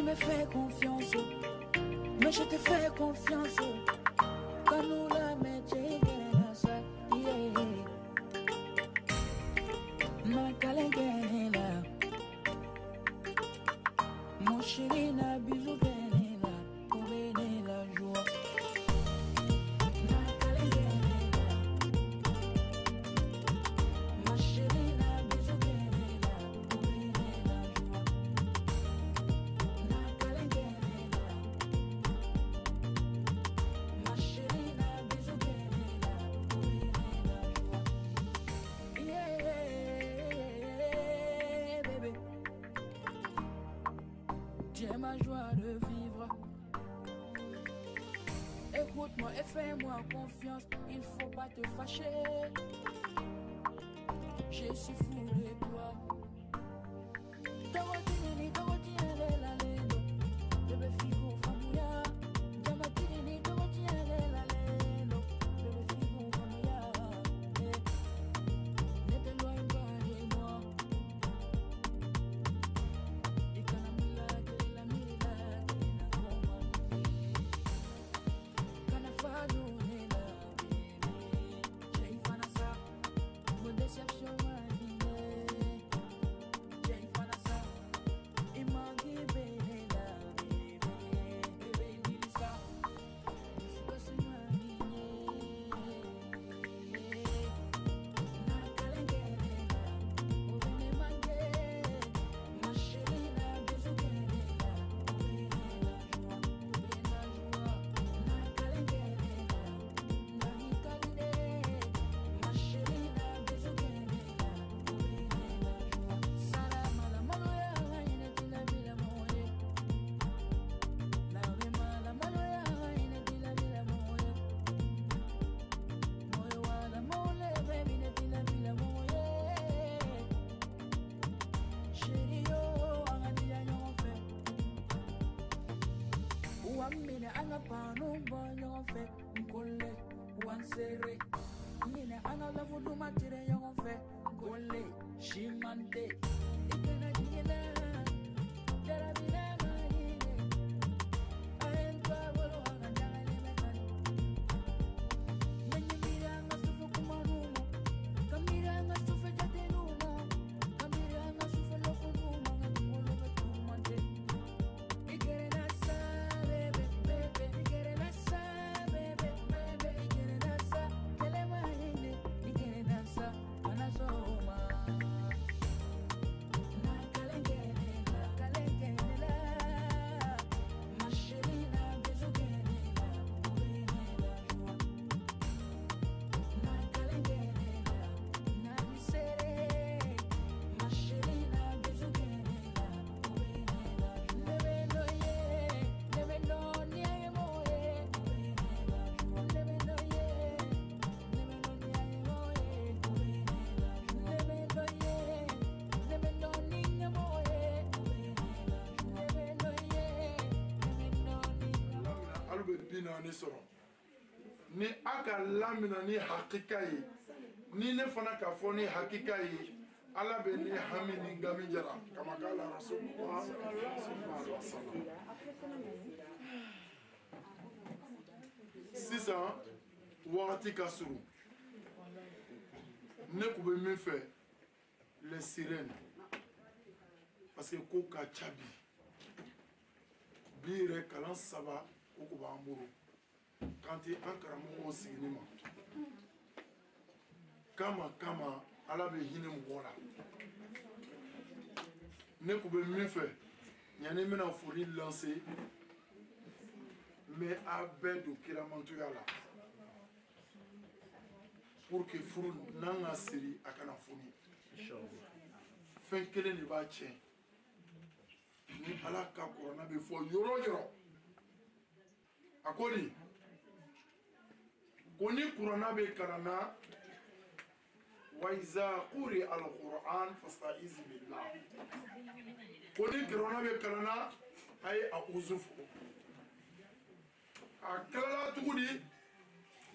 Tu me fais confiance, mais je te fais confiance. Quand nous la mettons dans ça, ma calègue là, mon chéri n'a bisou là, pour bénir la joie. Ma joie de vivre. Écoute-moi et fais-moi confiance, il faut pas te fâcher. Je suis fou de toi. Ni aka lamina ni hakika yi ni ne fana ka fɔ ni hakika yi ala bɛ ni hami ni ngami jara kama kala rasulullah sallallahu alaihi wasallam. Sisan wagati ka surun ne kun bɛ min fɛ les sirènes parce que ko ka ca bi yɛrɛ kalan saba o ko b'an bolo kanti an karamɔgɔw sigini ma kama ala bɛ hinɛ mɔgɔ la ne kun bɛ min fɛ yanni n bɛna foli lancer n bɛ a bɛɛ don kiramantoya la pour que furu n'an ka siri a kana foni fɛn kelen de b'a tiɲɛ ni ala ka kɔrɔna bɛ fɔ yɔrɔ o yɔrɔ a ko di ko ni kuranna bɛ kalanna wa iza quri al-Qur'an fasta'iz billah ko ni kuranna bɛ kalanna a ye a'uzu fɔ a tilala tuguni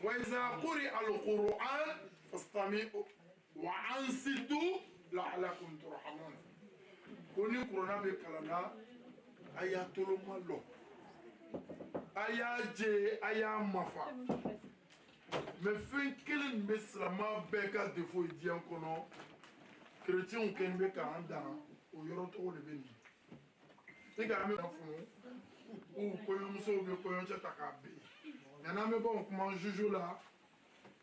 wa iza quri al-Qur'an fastami'u wa ansitu la'allakum turhamun ko ni kuranna bɛ kalanna aya tolo malo aya je aya mafa me fin kelen beslama beka defo idian kono chrétien ken be ka anda o yoro to le beni e ga me funu o ko yo muso be ko yo chata ka be nana me bon kuma juju la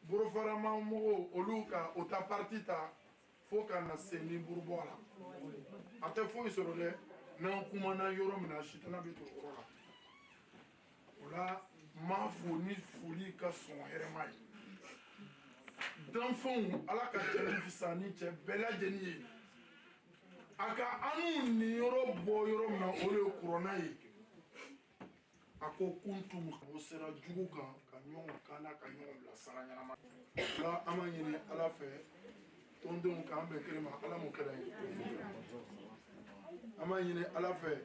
buru farama mo oluka o ta partita fo kana seni burbola ate fo isorole na kuma na yoro mina shitana be to ora ola ma fo ni foli ka son hermai dan fon ala ka tele fisani che bela jeni aka anu ni yoro bo yoro mina ole corona yi ako kuntum ko sera jugu kan ka nyon kana ka nyon la sara nyama la amanyini ala fe tondon ka ambe krema ala mo kere amanyini ala fe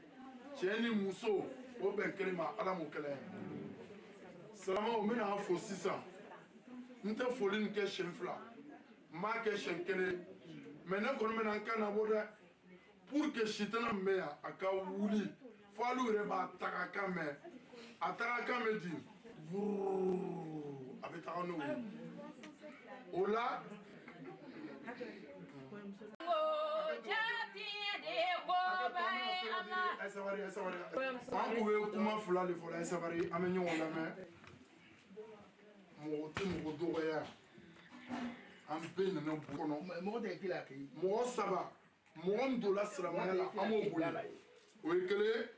cheni muso o ben krema ala mo kere salama o mina fo 600 nte folin ke shenfla ma ke shenkele mena kono mena kana boda pour que shitana meya aka wuli falu reba takaka me ataka me di avec un nom ola an pouvait comment fula le fola savari amenyo la main mo ti mo do ya am ben na bono mo de kila ki mo saba mo ndo la sramana la amo boya o ekele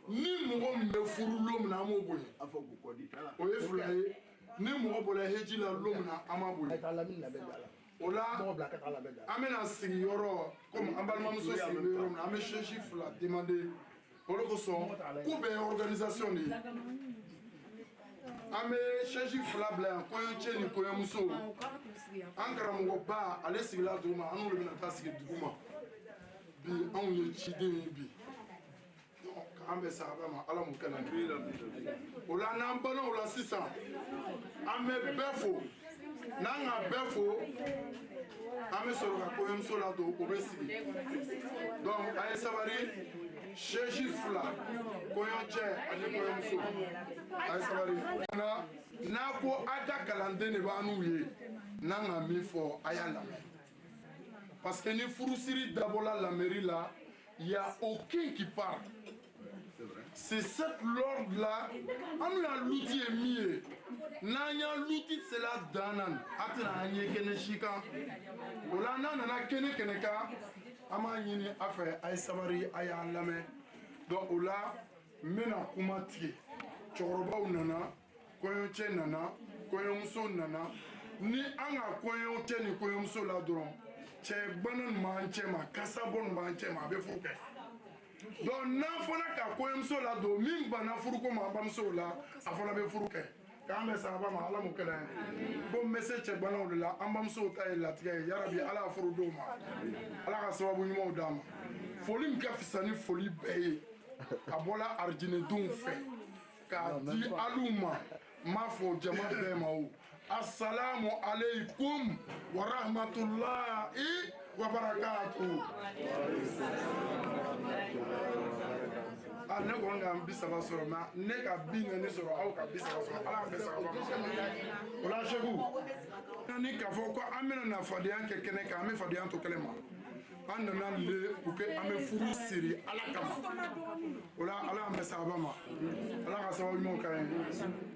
ni mo me furu lom na amo boya afo ko di kala o e fula ni mo bola heji la lom na ama boya ola amena sigi yoro comme ambalma muso sigi yoro na ame chechi fula demander oloko son ku be organisation ni ame chechi fula bla ko cheni ko muso ankara mo ba ale sigi la duma anu le na ta sigi duma bi an ye chide bi donc ambe sa ba ma ala mo kana ola na mbana ola 600 ame befo nanga befo ame soro ka ko yem sola do ko besigi donc ay sabari chechi fula ko yo che ani ko yem so ay sabari na ko ada kalande ne ba nu ye nanga mi fo ayanda parce que ni furusiri d'abola la mairie là il y a aucun qui parle. C'est cette l'ordre-là, on a l'outil émis. Nanya l'outil c'est la danan. Atena anye kene shika. Ola nana kene keneka. Ama yini afe ay sabari ay anlame. Donc ola mena kumati. Choroba unana, koyo che nana, koyo muso nana. Ni anga koyo che ni koyo muso la dron. Che banan manche ma kasabon manche ma be fuke. Donc na fona ka koyemso la do min bana furuko ma bamso la afona be furuke ka me sa ba ma ala mo kala bo message che bana la ambamso ta la tiya ya rabbi ala furu do ma ala ka sababu nyimo dama foli mka fisani foli beye abola arjine dun fe ka di aluma ma fo jama be ma o assalamu alaikum wa rahmatullahi wa barakatuh. Ne ko nga bisaba soro ma ne ka bi ne soro aw ka bisaba soro ala ka bisaba soro ola shegu ni ka fo ko amena na fadiyan ke kene ka ame fadiyan to kelema an nana le pour que ame furu siri ala kama ola ala ame saba ma ala ka sababu mo kan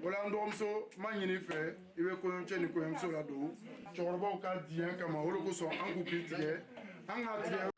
ola ndomso ma nyini fe iwe ko nche ni ko emso la do chorba ka diyan kama olo ko so an ku kritique an ga tige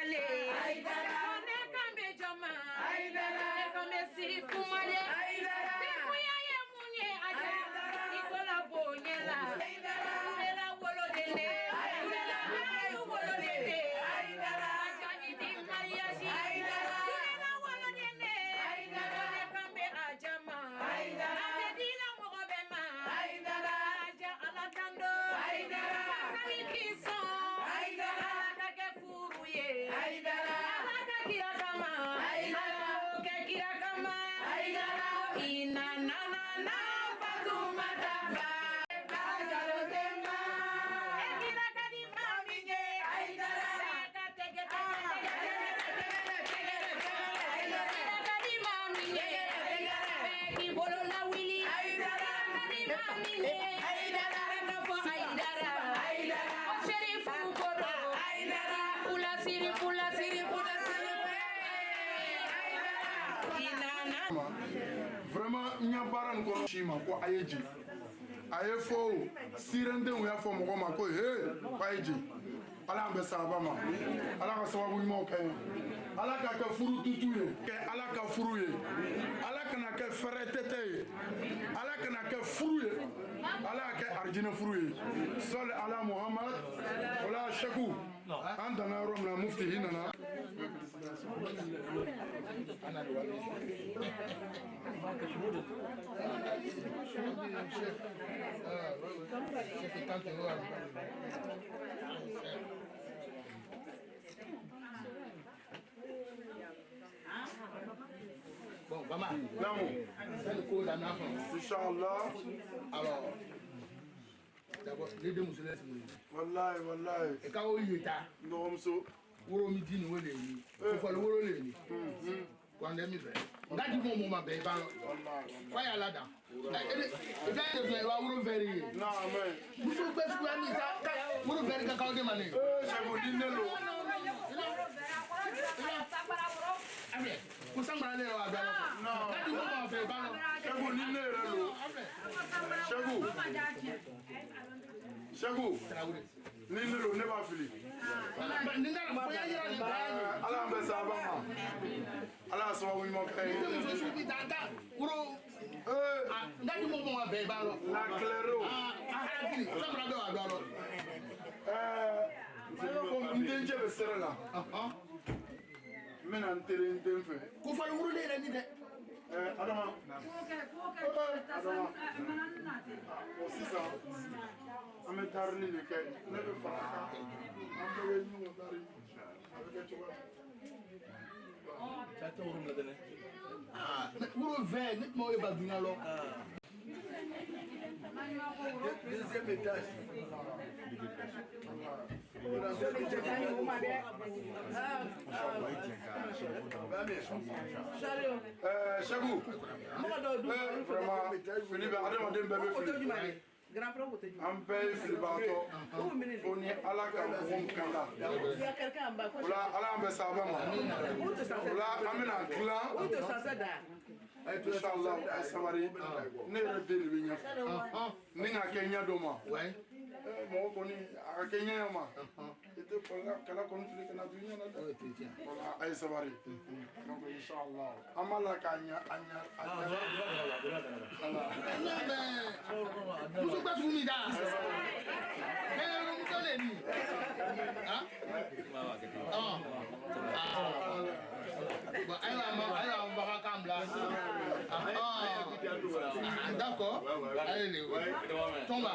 Wale. One kambe jama. Ne kambe sifu male. Sifu ya ye munye aja. Ikola bonyela. Mela wolo dele. Mela ayu wolo dele. Aja iti mariaji. Mela wolo dele. Ne kambe ajama. Ate dila mogobema. Aja alatando. Sali kiso. Alaka furuye. Alaka kirakama. Alaka kirakama. Ina na na na Fatuma Dafa. Ajalotema. Ekiraka di maminye. Alaka tege Ekiraka di maminye. Eki bolo na wili. Ekiraka di maminye. Ekiraka fo Aidara. Sherifu Koro. Pula siri. Inana. Vraiment nyabaran ko chima ko ayeji ayefo sirende wo yafo mo ma ko he ayeji ala be sabama ala ka sababu mo kan ala ka furu tutuye ke ala ka furu ye ala kana ke feretete ye ala kana ke furu ye ala ka arjina furu ye sal ala muhammad wala shaku andana romna mufti hinana Bon, maman, c'est le cours d'un enfant. Inch'Allah. Alors, d'abord, les deux musulmans, Wallahi. et quand on y est, Non, monsieur. on me dit nous, il faut le rouler. Quand on est mis, on a dit mon moment, ben, voilà là-dedans. Il a été on vérifier. Non, mais. Vous pouvez faire vous vérifier quand on demande. Je vous dis non. Pour ça, on va aller à la non. Je vous dis non. Chagou. Nino ne va fili. Ala mbe sabama. Ala so wi mo kay. Ndati mo mo be ba lo. La clairo. Ko ndenje be serela. Mena ntere ndenfe. Ko fa wuro le ni de. Adama. Adama. Sisa. Ame tarni le kay. Ne be fara. Ambe we ñu dari. Avec chocolat. Chata wurum la dene. Wuro vert nit mo e ba dunya lo. Deuxième étage. Chagou. Vraiment, Philippe Adama Dembe Philippe. An bɛɛ ye filibaatɔ fo ni ala ka mɔgɔw kanda o la ala y'an bɛn sababa ma o la an bɛna dilan inshallah a ye sabari ne yɛrɛ den de bɛ ɲɛfɛ ni ka kɛ ɲɛ dɔ ma mɔgɔ kɔni a ka kɛ ɲɛ ma i tɛ kala kɔni fili kana to ɲɛ na dɛ o la a ye sabari donc inshallah an b'a la k'a ɲɛ Muso ba fumi da. Muso le ni. Aywa ba ka kambla. D'accord. Allez. Tomba.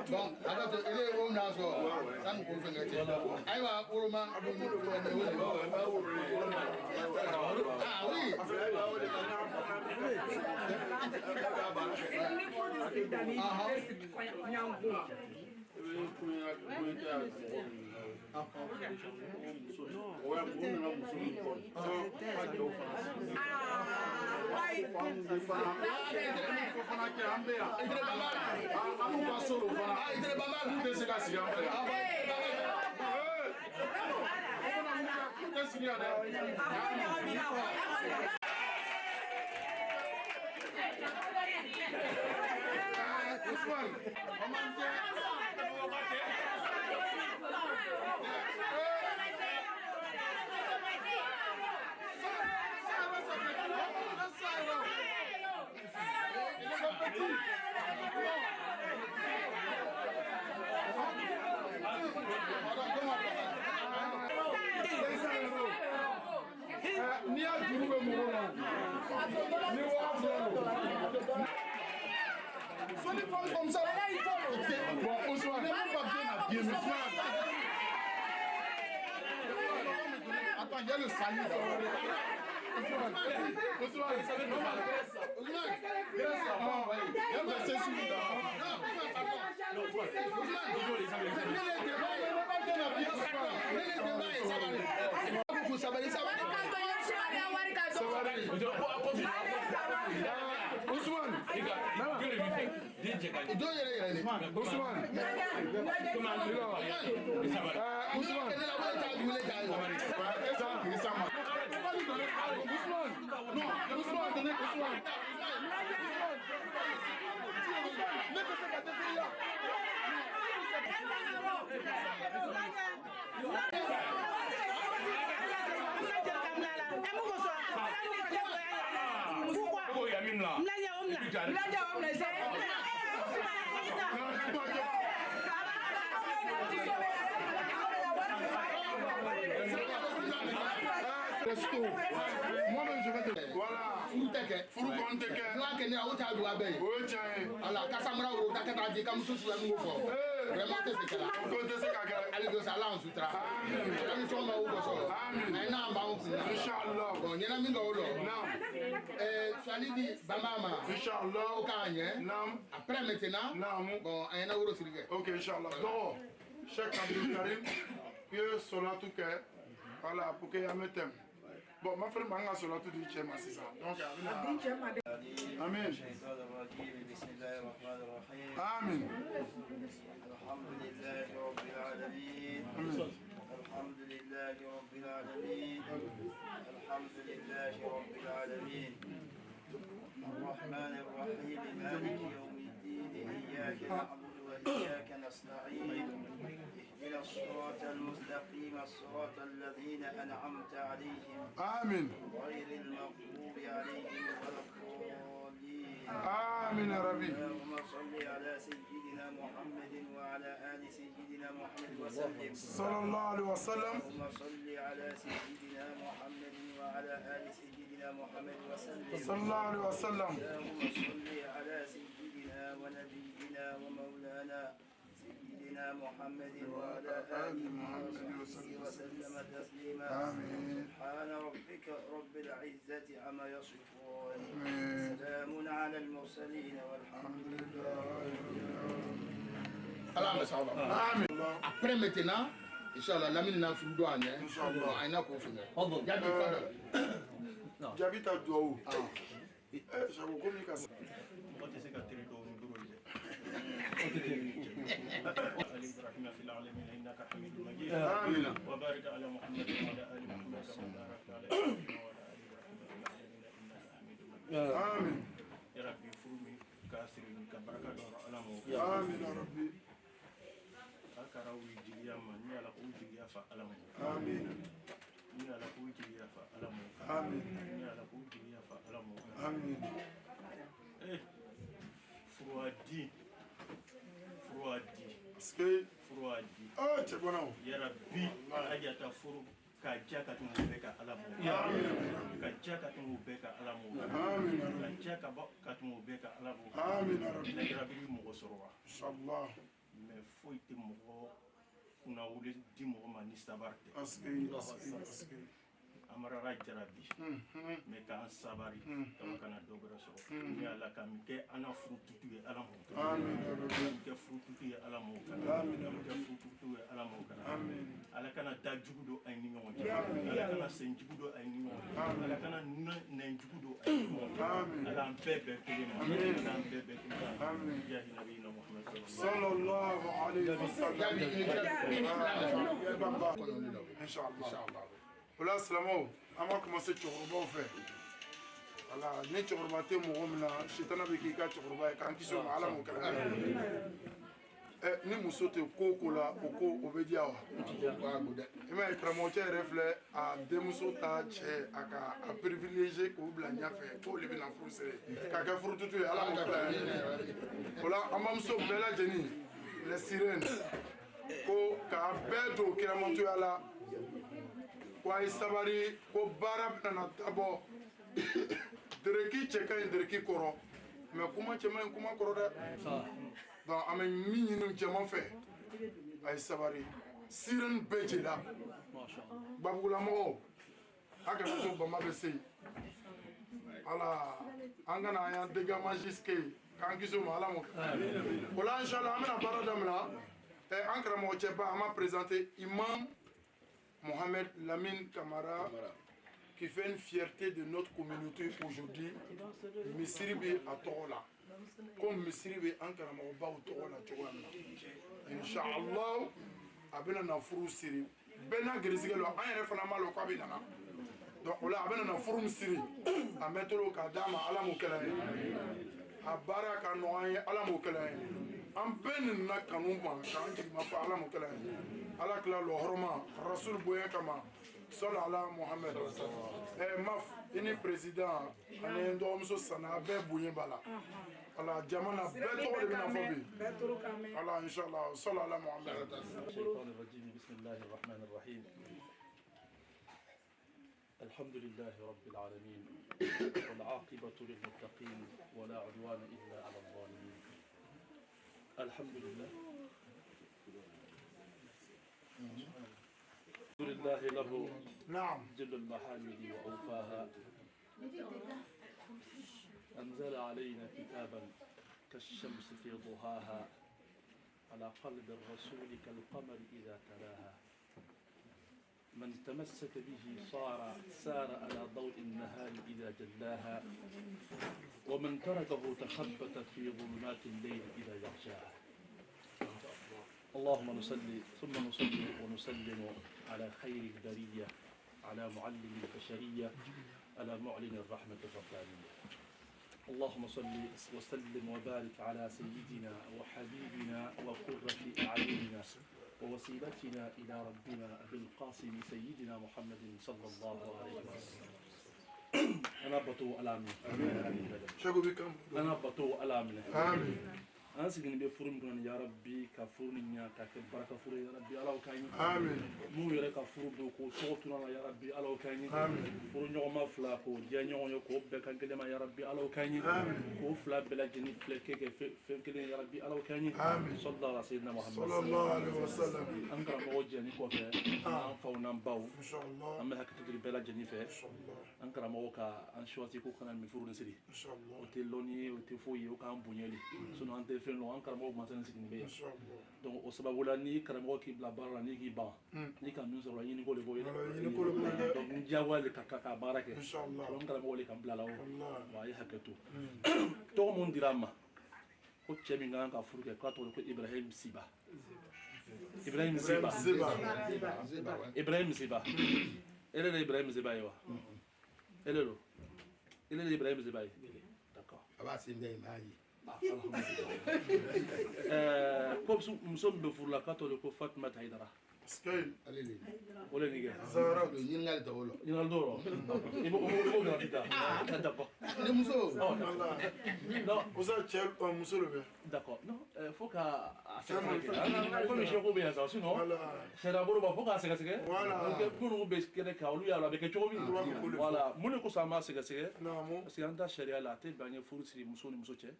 Bon, alors il est au naso. Ça me confirme. Aywa uruma ah oui. Ni a juru bɛ mɔgɔ la ni waa fila Sois une femme comme ça. bon Ousmane ne pas bien habillé mais fila Attends, il y a le salut là. Moi-même je vais te voilà furu kɔnte kɛ n'a kɛ ne a o t'a don a bɛɛ ye o ye tiɲɛ ye ala kasamara o ka taa di ka muso suya min ko fɔ vraiment tɛ se kɛla ko tɛ se ka kɛ ale don sa ala an sutura ani sɔn ma o kɔsɔ a ye n'an b'an kun na inshallah bon ɲɛna min dɔ o lɔ naam suali di bama ma inshallah o k'a ɲɛ naam après maintenant naam bon a ɲɛna woro siri kɛ ok inshallah dɔgɔ Cheikh Abdul Karim i ye solatu kɛ voilà pour que an bɛ tɛmɛ bon ma fɛnɛ b'an ka solatu di cɛ ma sisan donc a bɛna amin الشيطان الرجيم بسم الله الرحمن الرحيم amin الحمد لله رب العالمين الحمد لله رب العالمين الحمد لله رب العالمين الرحمن الرحيم مالك يوم الدين إياك نعبد وإياك نستعين اهدنا الصراط المستقيم الصراط الذين أنعمت عليهم amin غير المغضوب عليهم ولا الضالين amin ya rabbi اللهم صل على سيدنا محمد وعلى آل سيدنا محمد وسلم sallallahu alaihi wasallam اللهم صل على سيدنا محمد وعلى آل سيدنا محمد وسلم sallallahu alaihi wasallam اللهم صل على سيدنا ونبينا ومولانا سيدنا محمد وعلى آله وصحبه وسلم تسليما سبحان ربك رب العزة عما يصفون سلام على المرسلين والحمد لله ala an bɛ sa o la amin après maintenant inshallah lamini na furu don a ɲɛ bon a ye na k'o fɛnɛ jaabi fɔlɔ jaabi ta duwawu sago komi ka sa mɔgɔ tɛ se ka teri dɔw ni dɔrɔn ye ali ibrahima fil alamin innaka hamidum majid amin wa barik ala muhammad wa ala ali muhammad kama barakta ala ibrahima wa ala ali ibrahima fil alamin innaka hamidum majid amin ya rabbi furu min ka siri ka baraka dɔ ala mo amin ya rabbi akara wi jigiya ma ni ala ko jigiya fa ala mo amin ni ala ko jigiya fa ala mo amin ni ala ko jigiya fa ala mo amin furuadi parce que furuadi cɛ bɔnna o ya rabbi ajata furu ka ja ka tɛmɛ u bɛɛ ka ala mo ka ja ka tɛmɛ u bɛɛ ka ala mo amin ya ka rabbi ja ka tɛmɛ u bɛɛ ka ala mo amin ya rabbi ya rabbi bi mɔgɔ sɔrɔ wa inshallah mais foyi tɛ mɔgɔ kunna wele di mɔgɔ ma ni sabari tɛ parce que amarara jarabi mais k'an sabari kama kana dɔ wɛrɛ sɔrɔ ni ala ka min kɛ an na furu tutu ye ala m'o kɛ amin ya rabbi min kɛ furu tutu ye ala m'o kɛ amin ya min kɛ rabbi furu tutu ye ala m'o kɛ amin ala kana da jugu don a ni ɲɔgɔn cɛ ala kana sen jugu don a ni ɲɔgɔn cɛ ala kana nɛn jugu don a ni ɲɔgɔn cɛ ala an bɛɛ bɛn kelen ma ala an bɛɛ bɛn kelen ma yahi nabiyina muhammad sallallahu alaihi wasallam jaabi inshallah ola silamɛw an b'a commencer cɛkɔrɔbaw fɛ voilà ni cɛkɔrɔba tɛ mɔgɔ min na sitana bɛ k'i ka cɛkɔrɔba ye k'an kisi o ma ala m'o kɛlɛ ni muso tɛ ko ko la o ko o bɛ diya wa i m'a ye karamɔgɔcɛ yɛrɛ filɛ a denmuso ta cɛ a ka a privilégié k'o bila ɲɛfɛ k'o de bɛna furu siri k'a kɛ furututu ye ala m'o kila o la an bamuso bɛɛ lajɛlen les sirènes ko k'a bɛɛ don kiramɔtoya la ko a ye sabari ko baara bɛna dabɔ dereki cɛ ka ɲi dereki kɔrɔ mɛ kuma cɛ man ɲi kuma kɔrɔ dɛ donc an bɛ min ɲini cɛman fɛ a ye sabari sirène bɛɛ jɛla babugulamɔgɔw a kana to bama bɛ se yen ala an kana an y'an dégamage kɛ yen k'an kisi o ma ala m'o kɛ o la inchallah an bɛna baara daminɛ an karamɔgɔ cɛba an m'a présenté imam Mohamed Lamine Camara qui fait une fierté de notre communauté aujourd'hui misiri bɛ a tɔgɔ la comme misiri bɛ an karamɔgɔbaw tɔgɔ la cogoya min na inchallah a bɛna na furu siri bɛɛ n'a gɛrɛsɛgɛ lo an yɛrɛ fana b'a lɔn k'a bɛ nana donc o la a bɛna na furu min siri a mɛtolo k'a d'a ma ala m'o kɛla ye a baara ka nɔgɔ an ye ala m'o kɛla ye an bɛɛ nana kanu ma k'an jigima fɔ ala m'o kɛla ye ala tila lɔ hɔrɔma rasul bonya kama sɔli ala Mohamed maf i ni président ani n dɔgɔmuso sana a bɛɛ bonya b'a la ala jamana bɛɛ tɔgɔ de bɛna fɔ bi ala inchallah sɔli ala Mohamed الحمد لله رب العالمين والعاقبة للمتقين ولا عدوان إلا على الظالمين الحمد لله لله له نعم جل المحامد وأوفاها أنزل علينا كتابا كالشمس في ضحاها على قلب الرسول كالقمر إذا تلاها من تمسك به سار على ضوء النهار إذا جلاها ومن تركه تخبت في ظلمات الليل إذا يغشاها اللهم نصلي ثم نصلي ونسلم على خير البرية على معلم البشرية على معلن الرحمة الربانية اللهم صل وسلم وبارك على سيدنا وحبيبنا وقرة أعيننا ووسيلتنا إلى ربنا أبي القاسم سيدنا محمد صلى الله عليه وسلم أنا بطو ألامي أنا بطو ألامي آمين أنا سيجن بفرم كنا يا ربي كفرني كبركة فر يا ربي الله كاين آمين مو يرى كفر بكو صوتنا يا ربي الله كاين آمين فرن يوم ما فلاكو جاني يوم يكو بكان كده ما يا ربي الله كاين آمين كو فلا بلا جني فلك في كده يا ربي الله كاين آمين صلى الله على سيدنا محمد صلى الله عليه وسلم أنكر موجني كوفة فونا باو إن شاء الله أما هك تدري بلا جني فيه إن شاء الله أنكر موكا أنشواتي كو كنا مفروض نسري إن شاء الله وتلوني وتفوي وكان بنيلي سنو أنت فين لو أنكر موك مثلا سكني بيا إن شاء الله donc o sababu la ni karamɔgɔ k'i bila baara la ni k'i ban ni ka min sɔrɔ ɲini ko de b'o ye donc n diyagoya le ka baara kɛ donc n karamɔgɔ le ka n bila la o wa a ye hakɛ to tɔgɔ mun dira n ma ko cɛ min ka kan ka furu kɛ k'a tɔgɔ ko Ibrahim Siba Ibrahim Siba Ibrahim Siba ele de Ibrahim Siba ye wa ele do ele de Ibrahim Siba ye d'accord a b'a sen bɛɛ m'a ye ko muso min bɛ furu la k'a tɔgɔ ko Fatima Haidara ale de o le nin kɛ Zahra do ɲininkali tɛ o la ɲininkali t'o rɔ i b'o garanti ta d'accord ne muso non Usa cɛ muso de bɛ d'accord non faut ka a sɛgɛsɛgɛ komi seko bɛ yan sa sinon sariya bolo b'a fo k'a sɛgɛsɛgɛ minnu bɛ kɛnɛ kan olu y'a la a bɛ kɛ cogo min voilà mun de kosɔn an b'a sɛgɛsɛgɛ parce que an ta sariya la a tɛ ban ye furu siri muso ni muso cɛ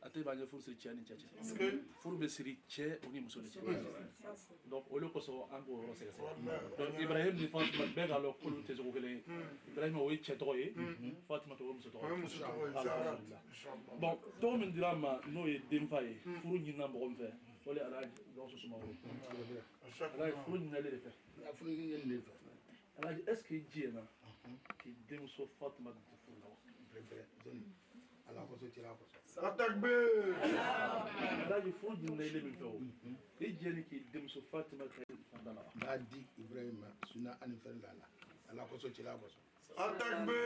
a tɛ ban ye furu siri cɛ ni cɛ cɛ furu bɛ siri cɛ o ni muso de cɛ donc o de kosɔn an k'o yɔrɔ sɛgɛsɛgɛ donc Ibrahim ni Fatima bɛɛ k'a lɔn k'olu tɛ cogo kelen ye Ibrahim o ye cɛ tɔgɔ ye Fatima o ye muso tɔgɔ ye bon tɔgɔ min dira n ma n'o ye denfa ye furu ɲinina mɔgɔ min fɛ o de ye Alhaji Gawusu Sumaworo Alhaji furu ɲinina ale de fɛ furu ɲinina ne fɛ Alhaji est-ce que i jɛna k'i denmuso Fatima don furu la wa ala kosɔn cɛla kosɔn Atakbe Alhaji furu ɲinina ale min fɛ o i jɛni k'i denmuso Fatima kɛ fanda la wa n b'a di Ibrahim ma suna ani fɛn la ala kosɔn cɛla kosɔn Atakbe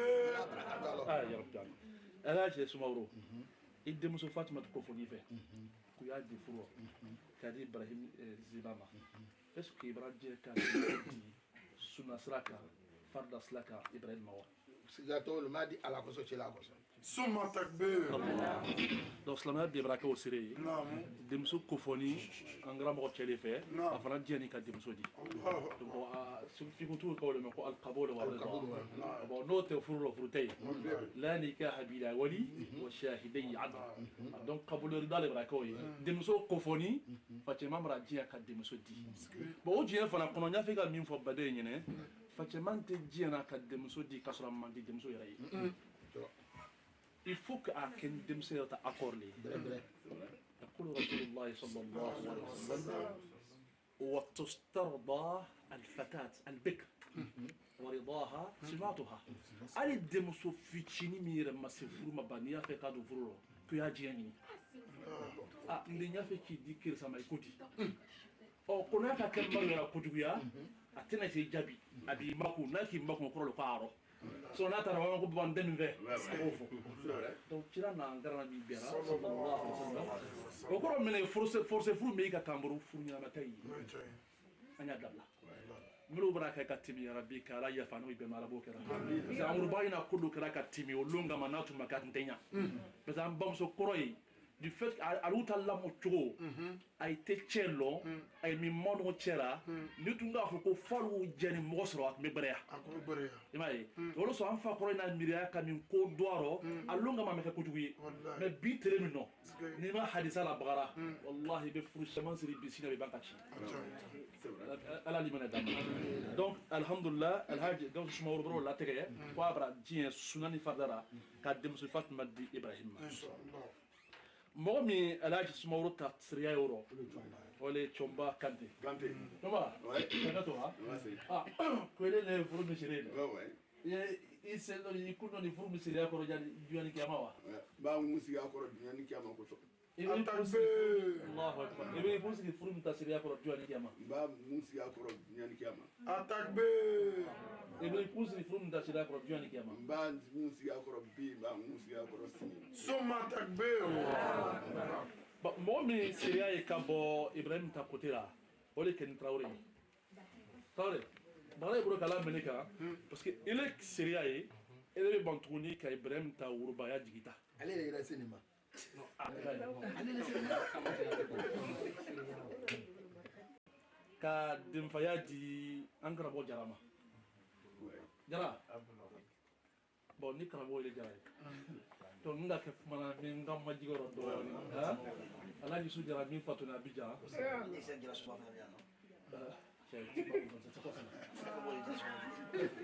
ah ya rabbi Alhaji Sumaworo i denmuso fatima ko fo ni fɛ k'u y'a di furu k'a di ibrahim ziba ma est ce que ibrahim jɛ ka di sunna sira kan farda sira kan ibrahim ma wa sigatɔ ma di ala kɔsɔn cɛla kɔsɔn summa takbir donc silamɛya bɛnbara kɛ o sere ye denmuso kofɔni an karamɔgɔ cɛ de fɛ a fana diɲɛni ka denmuso di fikuntigiw ka wele mɛ ko alkabolo wa bon n'o tɛ furu la furu tɛ yen la nikaha bila wali wa shahidayn adl donc kabolo rida de bɛra kɛ o ye denmuso kofɔni facɛman bara diɲɛ ka denmuso di bon o diɲɛ fana kɔnɔ n y'a fɛ ka min fɔ baden ɲɛnɛ facɛman tɛ diɲɛ na ka denmuso di k'a sɔrɔ a man di denmuso yɛrɛ ye il faut que أكن دمسير تأكل لي يقول رسول الله صلى الله عليه وسلم وتسترضى الفتاة البكر ورضاها سماتها على الدمسو في تشيني مير ما سفر ما بنيا في كادو فرو كيا جيني لينيا في كي كير سما يكودي أو كنا كم مرة كودويا أتنا في جابي أبي ماكو ناكي ماكو كرولو كارو so n'a taara ko ban den fɛ o fɔ donc kira na ngara bi bɛra sallallahu alaihi wasallam o kɔrɔ minɛ force furu min ka kamburu furu ɲanama ta yi an y'a dabila minnu bɛna kɛ ka timi yarabi ka ala yafa n'o bɛn ala b'o kɛra parce que amuruba in na ko dɔ kɛra ka timi o lon kama n'a tun ma k'a tun tɛ ɲa parce que an bamuso kɔrɔ ye du fait qu'alu ta lamɔ cogo a ye tɛ cɛ lɔ a ye min ma dɔgɔ cɛ la ni tun k'a fɔ ko f'alu jɛni mɔgɔ sɔrɔ a tun bɛ bɛrɛ i m'a ye o de sɔrɔ an fa kɔrɔ in n'a miiriya ka min ko dɔ a rɔ a lon kama a ma kɛ kojugu ye mais bi tere min nɔ n'i ma hadisa la bagara wallahi i bɛ furu caman siri bi sini a bɛ ban ka ci ala limana d'a ma donc alhamdulillah alhaji gawusu sumaworo bɔr'o latigɛ ko a bara diɲɛ sunani fardara ka denmuso fatima di ibrahim ma mɔgɔ min alhaji sumaworo ta siriya yɔrɔ o le cɔnba kante cɔnba kɛnɛ to ha ko ele le furu min siri i sen dɔ i kun dɔ ni furu min siriya kɔrɔ diɲɛ ni kiyama wa b'a mun sigi a kɔrɔ diɲɛ ni kiyama kosɔn i bɛ furu sigi furu min ta siriya kɔrɔ diɲɛ ni kiyama b'a mun sigi a kɔrɔ diɲɛ ni kiyama atakbe i bɛ furu sigi furu min ta siriya kɔrɔ diɲɛ ni kiyama b'a mun sigi a kɔrɔ bi b'a mun sigi a kɔrɔ sini summa takbir mɔgɔ min siriya ye ka bɔ ibrahim ta kote la o de kɛ ni tarawele ye tarawele bagala ye bolo k'ala minɛ kan parce que ele siriya ye ele bɛ ban tuguni ka ibrahim ta worobaya jigi ta ale de yɛrɛ se nin ma ka denfaya di an karamɔgɔ jara ma jara bon ni karamɔgɔ ye jara ye donc n ka kɛ kumana min ka majigin yɔrɔ dɔɔni ala jisu jara min fatuna Abidjan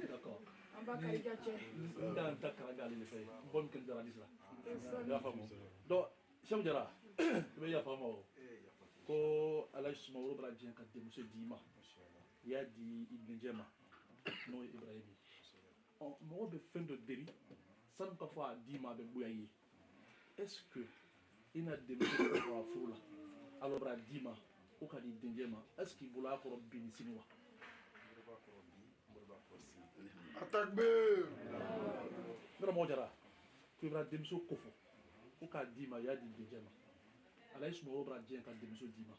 d'accord n da n ta karaga ale de fɛ n bɔ min kɛ jara lisira i y'a faamu donc sɛmu jara i bɛ yafa ma o ko ala sumaworo bɛna diɲɛ ka denmuso d'i ma i y'a di i denkɛ ma n'o ye ibrahim ye mɔgɔ bɛ fɛn dɔ deri sanu ka fɔ a d'i ma a bɛ bonya i ye est ce que i na denmuso sɔrɔ a furu la alors bɛna d'i ma ko ka di i denkɛ ma est ce que i bolo a kɔrɔ bi ni sini wa atakbe n karamɔgɔ jara ko i bɛna denmuso kofɔ ko k'a d'i ma i y'a di i denkɛ ma ala sumaworo bɛna diɲɛ ka denmuso d'i ma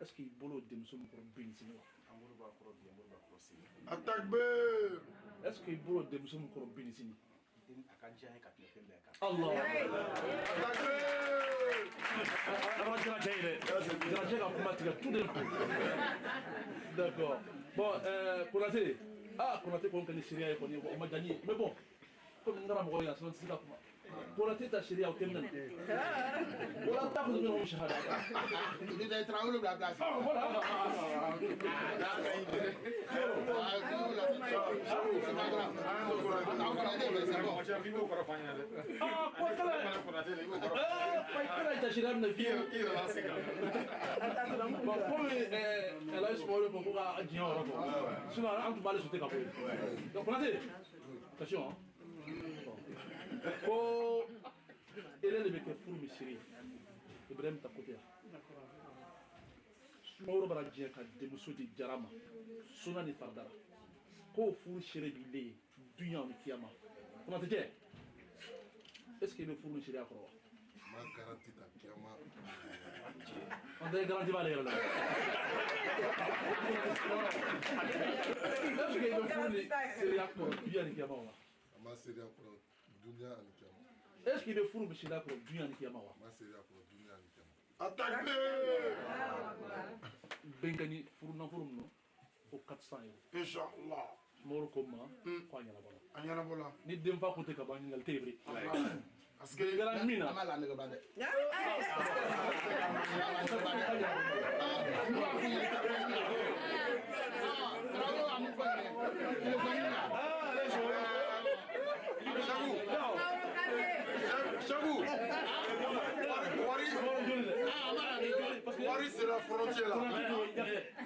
est ce que i bolo denmuso min kɔrɔ bi ni sini wa atakbe est ce que i bolo denmuso min kɔrɔ bi ni sini Allah Avant de la combattre tout d'un coup. D'accord. Bon, Konaté. Ah, Konaté, comme on Syria, on m'a gagné. Mais bon, comme on a un c'est pas Konaté, ta Syria, au Kenya. Voilà, t'as besoin de shahada. Il est travaillé le blabla. Ah, voilà. Ko ele le beke furu misiri Ibrahim takotea Sumaworo bara diɲɛ ka denmuso di Jarama suna ni fardara ko furu sere bi le dunya ni kiyama Konate cɛ est ce que i bɛ furu ni sariya kɔrɔ wa garanti ta kiyama. On dirait garanti va aller là. Est-ce qu'il veut fou les Syriaques pour bien les Kiyama? Ma série pour dunia ani kiyama. Est-ce qu'il veut fou les Syriaques pour bien les Kiyama? Ma série pour dunia ani kiyama. Attaque. Bengani furu na furu no o 400 €. Inch'Allah. Moro koma kwa nyala bola. Anyana bola. Ni dem fa ko te ka ba ngal tebre. Parce que gara mina. Amala ne ba de. Wari c'est la frontière là.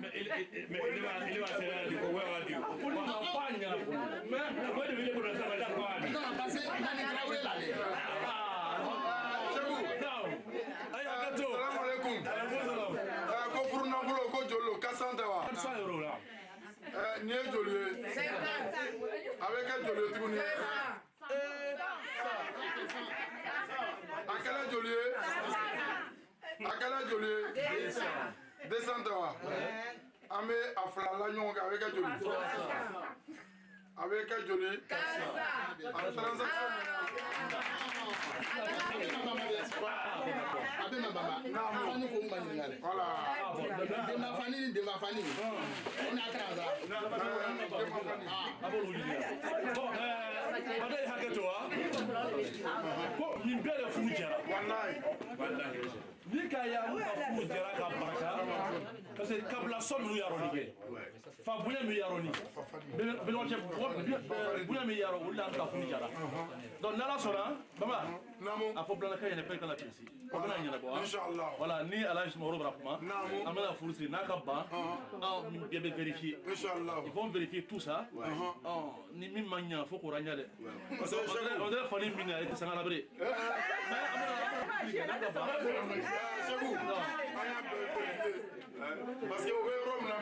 Mais il va se rendre du coup, ouais, on mais pourquoi de venir pour la salle d'accord? Non, parce que dans les Traoré là. Salam alaikum. Ko furna bulo ko jollo 400 wa. 400 € là. Ni jollo. Avec quel jollo tu connais? Akala jollo. Akala jollo. 200 wa. Ame afla la nyonga avec quel jollo? Avec quel jollo? 400. En transaction. Voilà. Ni ka ya mu ka fu jara ka baraka parce que kabla som nu yaro ni fa buya mi yaro ni be no che buya mi yaro ulla ka fu jara donc nala sona baba Namo. a fo blana kay ne pe kala pesi ko bana nyana bo Inch'Allah. voilà ni ala ismo ro brahma Namo. amana fursi na ka ba mi be vérifier Inch'Allah. ils vont vérifier tout ça ni mi manya fo ko ranya de parce que on dirait fali mina et ça na bre C'est vous. Parce que vous voyez Rome là.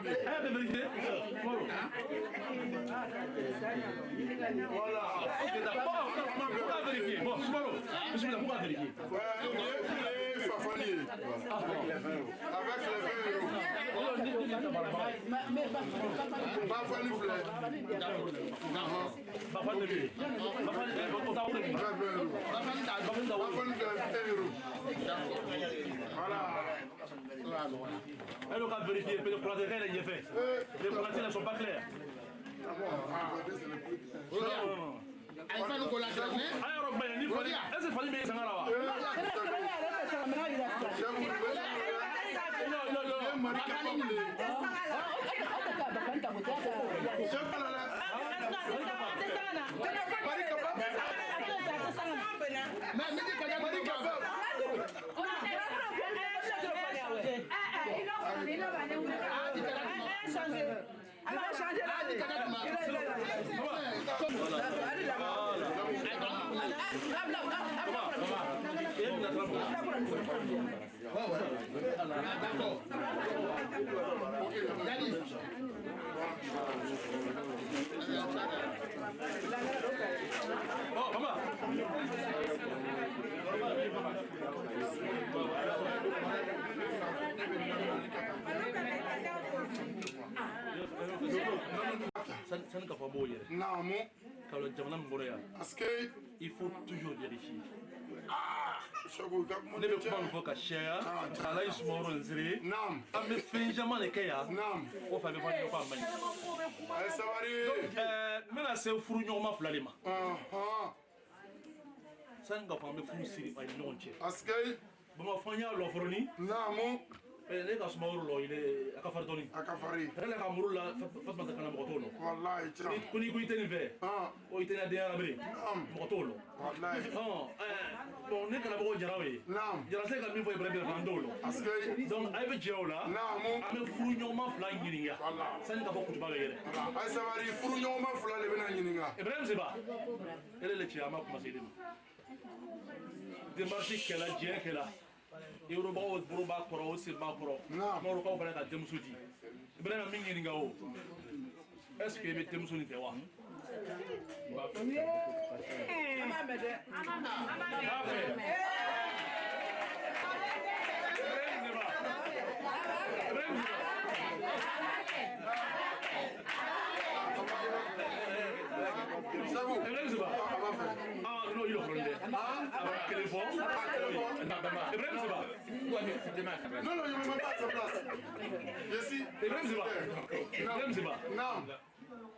Voilà. Pourquoi vérifier? Bon, pourquoi vérifier? Fafani. Avec les 20 €. Fafani fleur. Fafani fleur. Voilà. Elle va vérifier, peut-être pour la terre, il est fait. Les plantines ne sont pas claires. Non. Alors, il faut dire, est-ce qu'il fallait bien ça là? Ça ne peut pas bouillir. Non, mon. Quand le diamant mourir, Parce que. il faut toujours vérifier. Ne bɛ kuma min fɔ ka caya ala ye sumaworo nsiri an bɛ fɛn caman de kɛ yan o fa bɛ fɔ ɲɔgɔn kɔ a man ɲi n bɛna se furu ɲɔgɔnma fila de ma sani ka fɔ an bɛ furu siri a ni ɲɔgɔn cɛ bamakɔ y'a lɔfɔrɔni ne ka sumaworo lɔ ile a ka fari dɔɔni a ka muru la fatumata kana mɔgɔ t'o lɔ ko n'i ko i tɛ nin fɛ o i tɛ na denyɛrɛ bere mɔgɔ t'o lɔ bon ne karamɔgɔ jaraw ye jara tɛ ka min fɔ ibrahim an t'o lɔ donc a bɛ jɛ o la an bɛ furu ɲɔgɔnma fila ɲininka sani ka fɔ kutuba bɛ yɛrɛ furu ɲɔgɔnma fila de bɛna ɲininka ibrahim seba ele le cɛ a ma kuma se de ma démarche kɛla diɲɛ kɛla yorùbáw bolo b'a kɔrɔ o sen b'a kɔrɔ sumaworokaw fana ka denmuso di i bɛna min ɲininka o est ce que i bɛ denmuso nin fɛ wa Ibrahim Ziba. Non, non, je ne me mets pas à sa place. Je suis. Ibrahim Ziba. Ibrahim Ziba. Non.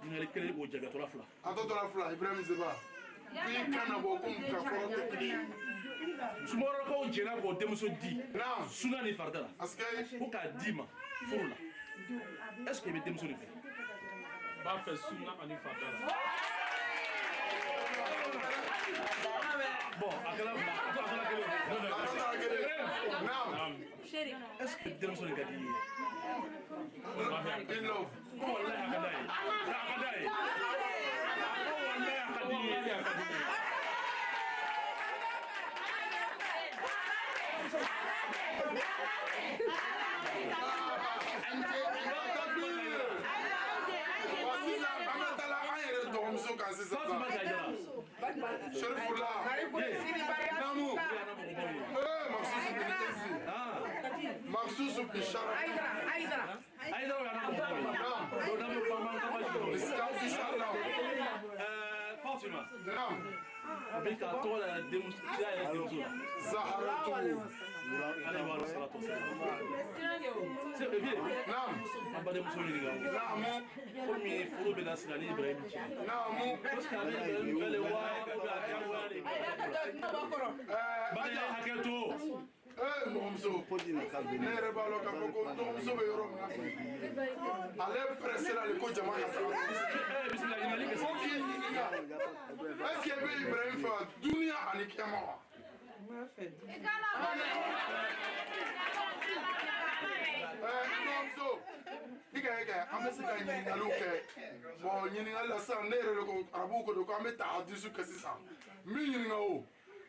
Nous allons créer au Djaga Torafla. Attends, la fla, Ibrahim Ziba. Puis, quand on a beaucoup de café, Sumaworo ko jena ko demuso di. non. Suna ni fardala. Parce que. Ko ka di ma furu la. Est-ce que be demuso ni fe? Ba fe suna ani fardala. Bon, akala ba. Non. Est-ce que demuso ni ka di? In love. Ko wallahi akadai. Akadai. Ko wallahi akadai. Maksusu bishara. Fatima. Non. Bika tola demusia ya demusia. Zaharatu. Allez voir le salatu. C'est bien. Non. Abade musoli nga. Non. Komi furo be nasrani Ibrahim. Non. Parce que Ibrahim bele wa bale haketo. Nomso. Nere balo ka ko nomso be yoro na. Ale presera le ko jama ka sala. Bismillah imali ke. Est-ce que Ibrahim fa dunia ani kiyama? Nomso. Ika an bɛ se ka ɲininkaliw kɛ bon ɲininkali la sisan ne yɛrɛ de ko arabuw ko don ko an bɛ ta hadisu kɛ sisan min ɲininka o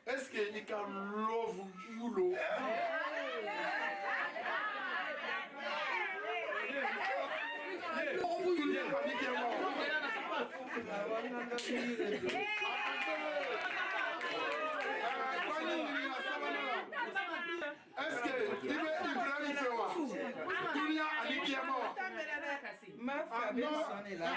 est-ce que i ka love you lo dunia ani kiyama est-ce que i bɛ Ibrahim fɛ wa dunia ani kiyama wa Ma femme est là.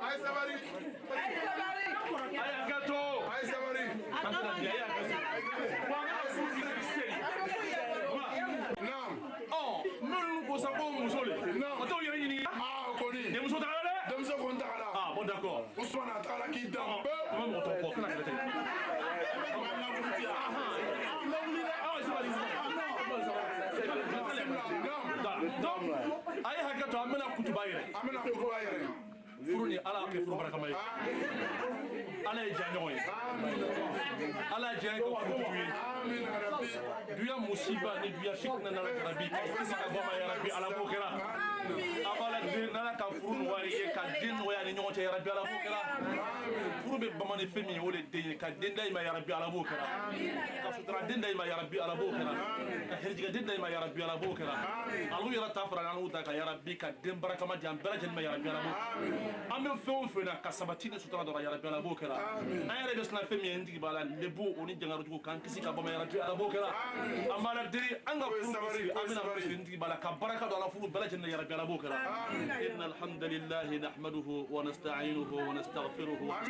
Aïe Sabari. Aïe Gato. Aïe Sabari. Non. Oh, non, nous savons musole. Non. Attends, il y a une. Ah, on connaît. Des musole là. Des musole qu'on t'a là. Ah, bon d'accord. Ousmane Atala qui dort. Comment mon ton porte là? Donc, aïe Gato, amena kutuba yere. Amena kutuba yere. Furuni ala ke furu baraka may. Ala e janyo ye. Ala janyo ko futu ye. Amin rabbi. Duya musiba ni duya shikna na rabbi. Saka goma ya rabbi ala bokera. Abala din na ka furu wa ye ka din wa ya ni nyote ya rabbi ala bokera. Furu be bamane femi wole de ka din dai ma ya rabbi ala bokera. Ka sutra din dai ma ya rabbi ala bokera. Ka herjiga din dai ma ya rabbi ala bokera. Alu yara tafra na uta ka ya rabbi ka din baraka ma jam barajen ma ya rabbi ala bokera. An bɛ fɛn o fɛn na ka sabati ni sutura dɔrɔn yarabi ala b'o kɛra an yɛrɛ bɛ sina fɛn min ye n tigi b'a la lebu o ni jangarujugu k'an kisi ka bɔ ma yarabi ala b'o kɛra an b'a la deli an ka furu siri an bɛna furu siri n tigi b'a la ka baraka don ala furu bɛɛ lajɛlen na yarabi ala b'o kɛra inna alhamdulillahi nahmaduhu wa nasta'inuhu wa nastaghfiruhu wa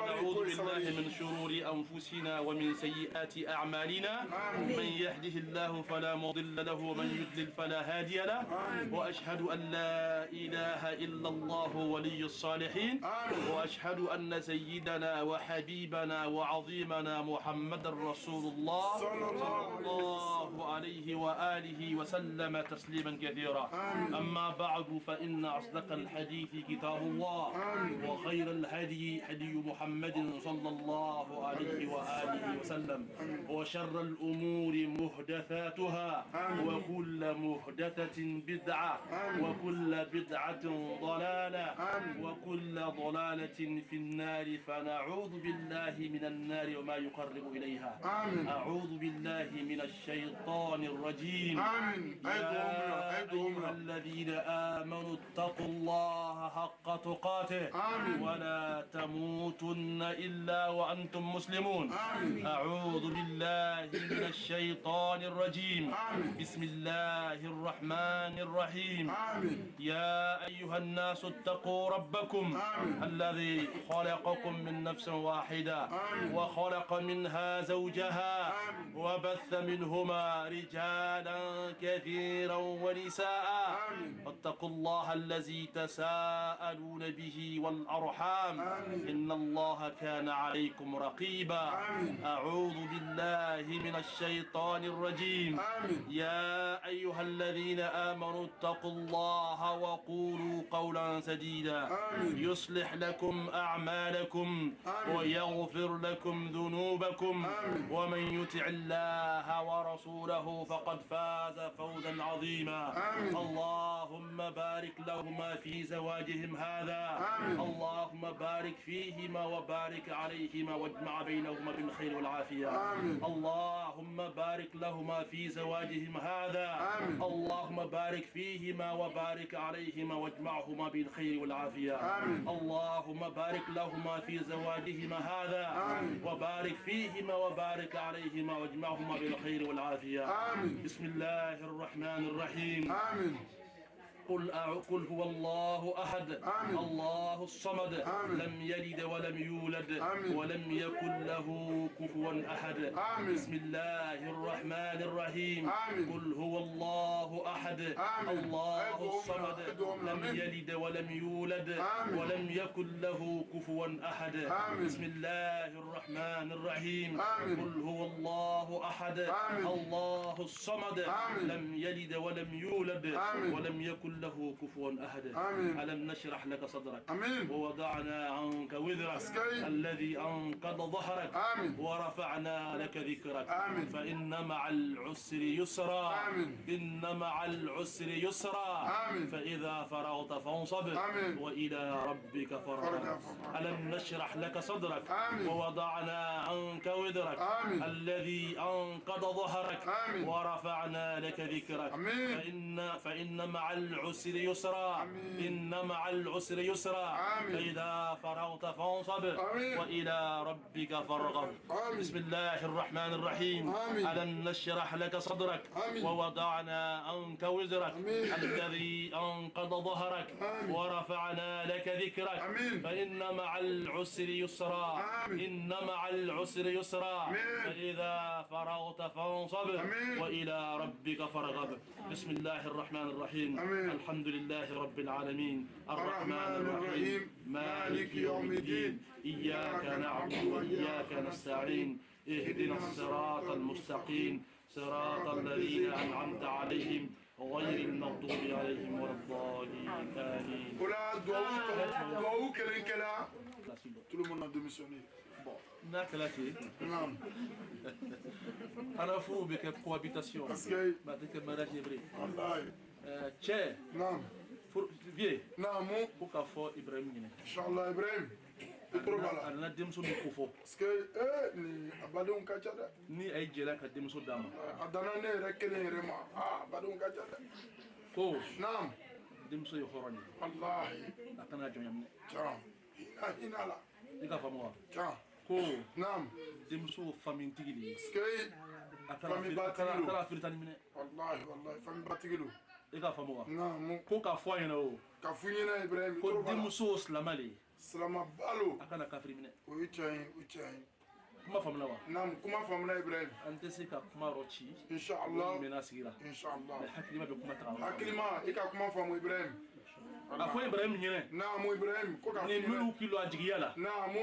na'udhu billahi min shururi anfusina wa min sayyiati a'malina man yahdihillahu fala mudilla lahu wa man yudlil fala hadiya lahu wa ashhadu an la ilaha illa الله ولي الصالحين وأشهد أن سيدنا وحبيبنا وعظيمنا محمد رسول الله صلى الله عليه وآله وسلم تسليما كثيرا أما بعد فإن أصدق الحديث كتاب الله وخير الهدي هدي محمد صلى الله عليه وآله وسلم وشر الأمور محدثاتها وكل محدثة بدعة وكل بدعة ضلالة وكل ضلالة في النار فنعوذ بالله من النار وما يقرب إليها أعوذ بالله من الشيطان الرجيم يا أيها الذين آمنوا اتقوا الله حق تقاته ولا تموتن إلا وأنتم مسلمون. أعوذ بالله من الشيطان الرجيم. بسم الله الرحمن الرحيم. يا أيها الناس اتقوا ربكم الذي خلقكم من نفس واحدة وخلق منها زوجها وبث منهما رجالا كثيرا ونساء واتقوا الله الذي تساءلون به والأرحام إن الله كان عليكم رقيبا. أعوذ بالله من الشيطان الرجيم. يا أيها الذين آمنوا اتقوا الله وقولوا قولا سديدا يصلح لكم أعمالكم ويغفر لكم ذنوبكم ومن يطع الله ورسوله فقد فاز فوزا عظيما. اللهم بارك لهما في زواجهم هذا. اللهم بارك فيهما وبارك عليهما واجمع بينهما بالخير والعافية. اللهم بارك لهما في زواجهم هذا. اللهم بارك فيهما وبارك عليهما واجمعهما بالخير والعافية. اللهم بارك لهما في زواجهما هذا وبارك فيهما وبارك عليهما واجمعهما بالخير والعافية. بسم الله الرحمن الرحيم. قل هو الله أحد الله الصمد لم يلد ولم يولد ولم يكن له كفوا أحد. بسم الله الرحمن الرحيم. قل هو الله أحد الله الصمد لم يلد ولم يولد ولم يكن له كفوا أحد. بسم الله الرحمن الرحيم. قل هو الله أحد الله الصمد لم يلد ولم يولد ولم يكن له كفوا أحد. ألم نشرح لك صدرك ووضعنا عنك وزرك الذي أنقض ظهرك ورفعنا لك ذكرك فإن مع العسر يسرا إن مع العسر يسرا فإذا فرغت فانصب وإلى ربك فارغب. ألم نشرح لك صدرك ووضعنا عنك وزرك الذي أنقض ظهرك ورفعنا لك ذكرك فإن مع العسر يسرا إن مع العسر يسرا فإذا فرغت فانصب وإلى ربك فارغب. بسم الله الرحمن الرحيم. ألم نشرح لك صدرك ووضعنا عنك وزرك الذي أنقض ظهرك ورفعنا لك ذكرك فإن مع العسر يسرا إن مع العسر يسرا فإذا فرغت فانصب وإلى ربك فارغب. بسم الله الرحمن الرحيم. الحمد لله رب العالمين الرحمن الرحيم مالك يوم الدين إياك نعبد وإياك نستعين اهدنا الصراط المستقيم صراط الذين أنعمت عليهم غير المغضوب عليهم ولا الضالين آمين. Tout le monde a démissionné. Bon. Non. Alors, il faut que cohabitation. Parce que mariage hébreu. Tchè. Non. Vieux. Non, mon. Pour qu'à faire Ibrahim. Inch'Allah, Ibrahim. Alana demso mi kofo. Parce que ni abadon kachada. Ni ay jela ka demso dama. Adana ne rekele rema. Abadon kachada. Ko. Naam. Demso yo horoni. Wallahi. Akana jonyamne. Tiens. Ina la. Ika famwa. Tiens. Ko. Naam. Demso famille tigili. Parce que famille batigilo. Akana filtani mine. Wallahi famille batigilo. Ika famwa. Naam. Ko ka fo yena o. Ka funyina Ibrahim. Ko demso slamali. Salama balo. Akana kafiri mine. Uchai. Kuma famna wa. Naam, kuma famna Ibrahim. Ante se ka kuma rochi. Inshallah. Mena sigira. Inshallah. Hakilima be kuma tawa. Hakilima ika kuma famu Ibrahim. Afo Ibrahim nyene. Naam Ibrahim ko ka. Ni milu kilo ajigiya. Naam.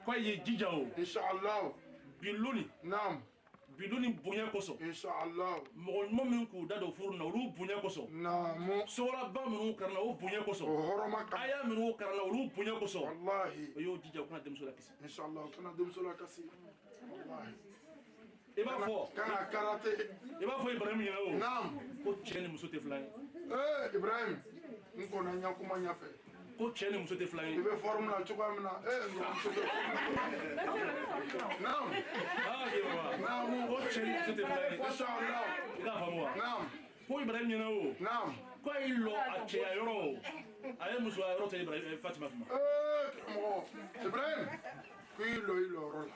Ko ye jija o. Inshallah. Biluni. Naam. Biluni bonya koso. Inshallah. Mo min ku da do furna ru bonya koso. Naam. Sora ba minu karna o bonya koso. Horoma ka. Aya minu karna ru bonya koso. Wallahi. Yo jija kuna dem sola kisi. Inshallah kuna dem sola kasi. Wallahi. Iba fo. Kana karate. Iba fo Ibrahim nyina o. Naam. Ko chene muso te flani. Ibrahim. Nko na nya kuma nya fe. Ko chene muso te flani. Ibe formula chukwa mina. Muso te flani. Naam. Naam. Ko chene muso te flani. Inshallah. Ila famwa. Naam. Ko Ibrahim nyina o. Naam. ko illo acce ayoro ay muso ayoro te Ibrahim Fatima Ibrahim ko illo rola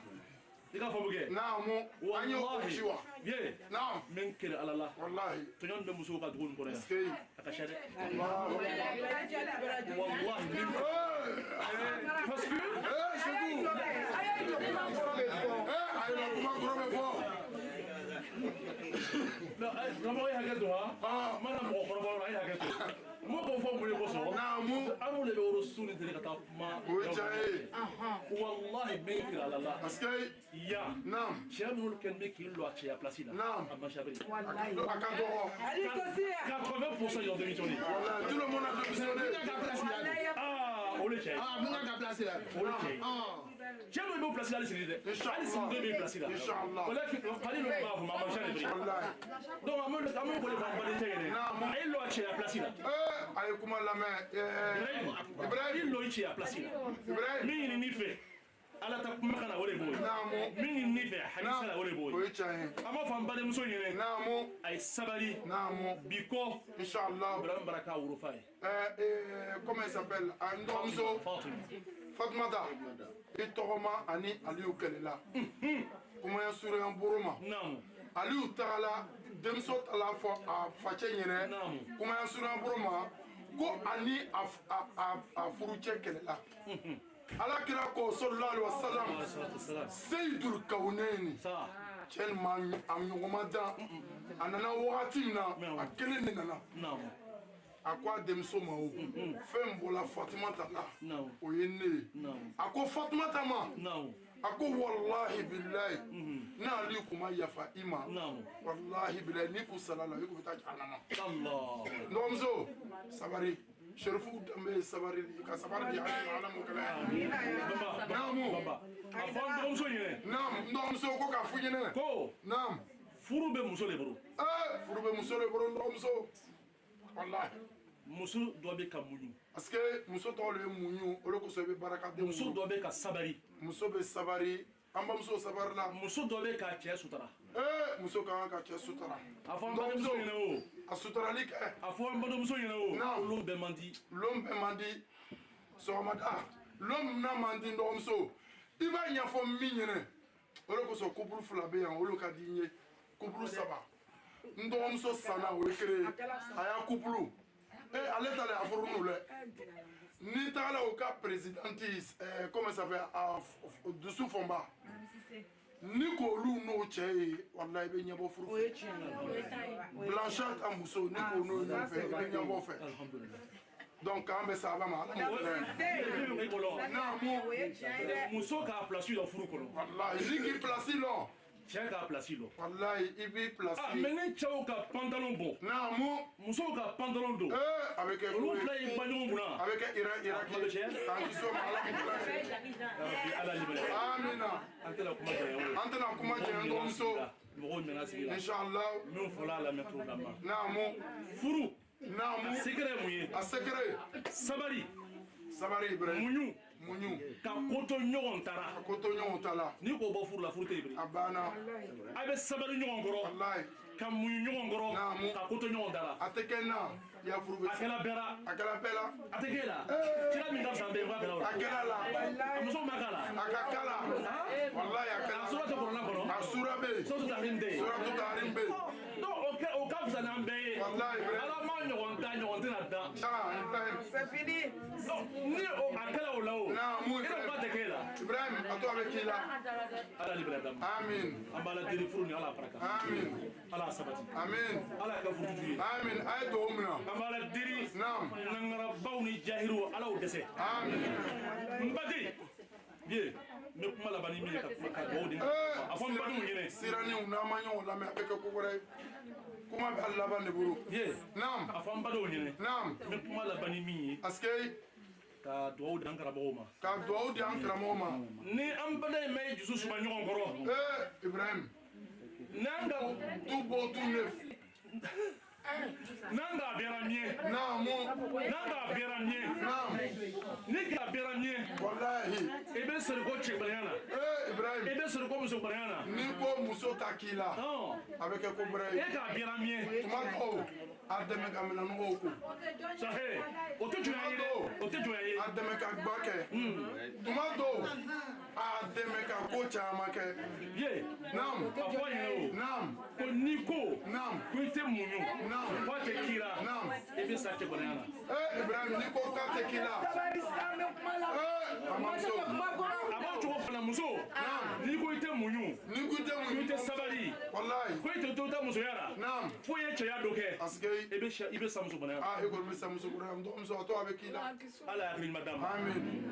diga fo buge naamu anyo shiwa ye naam min kire alala wallahi to nyon be muso ka dugun ko ya skey akashade wallahi min parce que c'est tout ayla kuma grobe fo non mo ya gado ha mana mo ko ba ya gado mo ko fo mo ko so naamu amu le do rasuli de kata ma wallahi wallahi min kire alala askey ya naam chamul ken me ki lo acce ya place là naam amma shabri wallahi akado 80% yo démissionné wallahi tout le monde a démissionné ah on le check Ah, mon gars, place là. on le check chamul be place là c'est dit ali sin be place là inshallah wala ki pali lo ma fu ma ma shabri wallahi donc amul ko le ba ba tege na il lo acce ya place là ay kuma lame Ibrahim lo acce ya place là Ibrahim min ni fe ala ta kuma kana wole boy naamu min ni fe hadisa la wole boy o chahe ama fa mbale muso yene naamu ay sabali naamu biko inshallah Ibrahim baraka wuro fay comment il s'appelle Andonzo Fatmata Itogoma ani Aliou Kelela kuma ya suru yan buruma naam Aliou tagala demso tala fo a fache nyene kuma ya suru yan buruma ko ani a furuche kelela ala kira ko sallallahu alaihi wasallam sayyidul kaunaini chen man am nyoma da anana wakati na akele ni nana akwa demso ma o fem bola Fatima tala o yene ako Fatima tama ako wallahi billahi na ali kuma yafa ima wallahi billahi ni ku salala yuko bita jahannama Allah nomzo sabari Sherifu dambe sabari ka sabari ya alamu kala namu afan dom so yene nam nomzo ko ka fu yene ko nam furu be muso le boro furu be muso le boro nomzo wallahi muso do be ka munyu parce que muso to le munyu o ko so be baraka de muso do be ka sabari muso be sabari amba muso sabarla muso do be ka che sutara muso ka che sutara afan ba muso yene o a sutarali ke afan ba muso yene o lombe mandi so mada lom na mandi ndomso iba nya fo minyene o ko so couple fula be yan o ka dinye couple saba ndomso sana o kere aya couple ale tale afuru nule ni tala au cas présidentis comment ça s'appelle dessous Fomba ni ko lu no che wallahi be nyabo furu Blanchard amuso ni ko no no fe be nyabo fe donc quand me ça va mal na mo muso ka place yo furu ko wallahi ni ki place lo tiens ka place lo wallahi ibi place mais ne chao ka pantalon bon na mo muso ka pantalon do avec lu play bagnon buna avec iraki tanki so mala ala libere amina antena kuma je ndo so mo mena sigila inshallah non fola la metro dama na mo furu na mo secret muye a secret sabari Ibrahim munyu ka koto ɲɔgɔn tara ni ko bɔ furu la furu tɛ ibiri a banna a bɛ sabali ɲɔgɔn kɔrɔ wallahi ka muɲu ɲɔgɔn kɔrɔ ka koto ɲɔgɔn tara a tɛ kɛ na ya furu bɛ a kɛla bɛɛ la a tɛ kɛ la sira min ka fisa bɛɛ b'a kɛla o la a kɛla la a muso ma k'a la a ka kala wallahi a kɛla a sura tɛ kɔrɔna kɔnɔ a sura bɛ yen sura tɛ tɛ sura tarin bɛ yen o ka fisa n'an bɛɛ ye ala ma ɲɔgɔn ta ɲɔgɔn tɛna da c'est fini ni a kɛla o la o i yɛrɛ ba tɛ kɛ la Ibrahim a to a bɛ k'i la ala libere dama amin an b'a la deli furu ni ala baraka amin ala sabati amin ala ka furu jugu ye amin a ye dugawu minɛ an b'a la deli naam nangarabaw ni jahiru ala y'o dɛsɛ amin n ba den bien n bɛ kuma laban ni min ye ka kuma ka dugawu di a fɔ n badenw ɲinɛ siraniw n'an ma ɲɔgɔn lamɛn a bɛ kɛ ko wɛrɛ ye kuma bɛ hali laban de bolo naam a fɔ n badenw ɲinɛ naam n bɛ kuma laban ni min ye parce que ka dugawu di an karamɔgɔw ma ka dugawu di an karamɔgɔw ma ni an baden mɛ dusu suma ɲɔgɔn kɔrɔ Ibrahim n'an ka tout beau tout neuf Nanga Beramie. Nanga Beramie. Nika Beramie. Wallahi. Ebe Sergo Chebariana. Ibrahim. Ebe Sergo Musobariana. Niko Muso Takila. Avec un cobré. Eka Beramie. Tomato. Ademe Kamina Noko. Sahe. Otejoye. Ademe Kakbake. Tomato. Ademe Kakocha Make. Ye. Nam. Nam. Niko. Nam. Kuite Munyo. Nam. Wate Kira. Nam. Ebe Sache Bariana. Ibrahim Niko Kate Kila. Amaso. Aba choko fana muso. Nam. Niko ite Munyo. Niko ite Munyo. Kuite Sabali. Wallahi. Kuite Tota Muso yara. Nam. Foye Chaya Doke. Aske. Ebe Samuso Bariana. Ego me Samuso Bariana. Ndo Muso avec Kila. Ala yakri madame. Amen.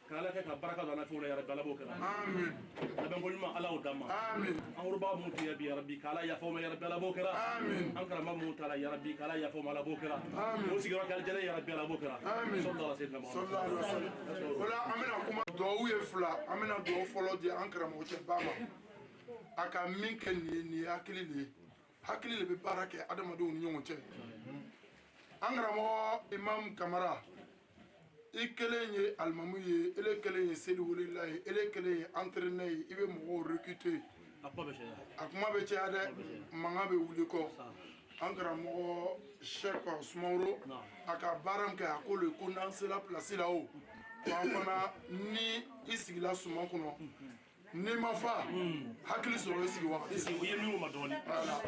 Kala ka baraka dana fula ya rabbi ala boka. Amen. Aben bolma ala udama. Amen. Amru ba mu ya bi rabbi kala ya fawma ya rabbi ala boka. Amen. Ankara ma mu tala ya rabbi kala ya fawma ala boka. Amen. Mo sigara kala jala ya rabbi ala boka. Amen. Sallallahu alaihi wasallam. Sallallahu alaihi wasallam. Wala amena kuma do ye fula amena do folo di ankara mo che bama. Aka minke ni hakili le be barake adamado ni nyongo che. Ankara mo Imam Kamara Ikeleye almamuye ele keleye seli wolilaye ele keleye entraîner ibe mo recruter akuma be che ade manga be wuli ko ankara mo Cheikh Ousmane aka baram ka akole ko nanse la place là haut fana ni isigila suma kono ni ma fa hakili soro isigi wa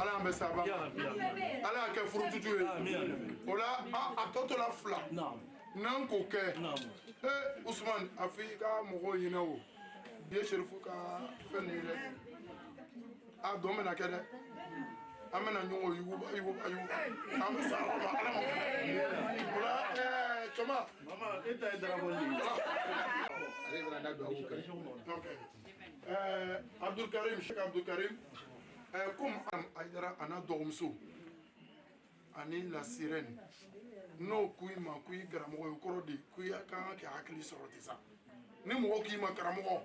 ala be saba ala ka furututu ola a toto la fla nan ko kɛ Usman a fɔ i ka mɔgɔw ɲinɛ o biye Sherifu ka fɛn nin dɛ a dɔn bɛna kɛ dɛ an bɛna ɲɔgɔn yuguba an bɛ sa ala ma o la cɔma mama e ta ye darabɔli ale bɛna da duwawu kɛ Abdul Karim Sheikh Abdul Karim comme Aïdara ana dɔgɔmuso ani la sirène n'o kuyi ma kuyi karamɔgɔ ye kɔrɔ de kuyi kan ka kɛ hakili sɔrɔ ten sa ni mɔgɔ k'i ma karamɔgɔ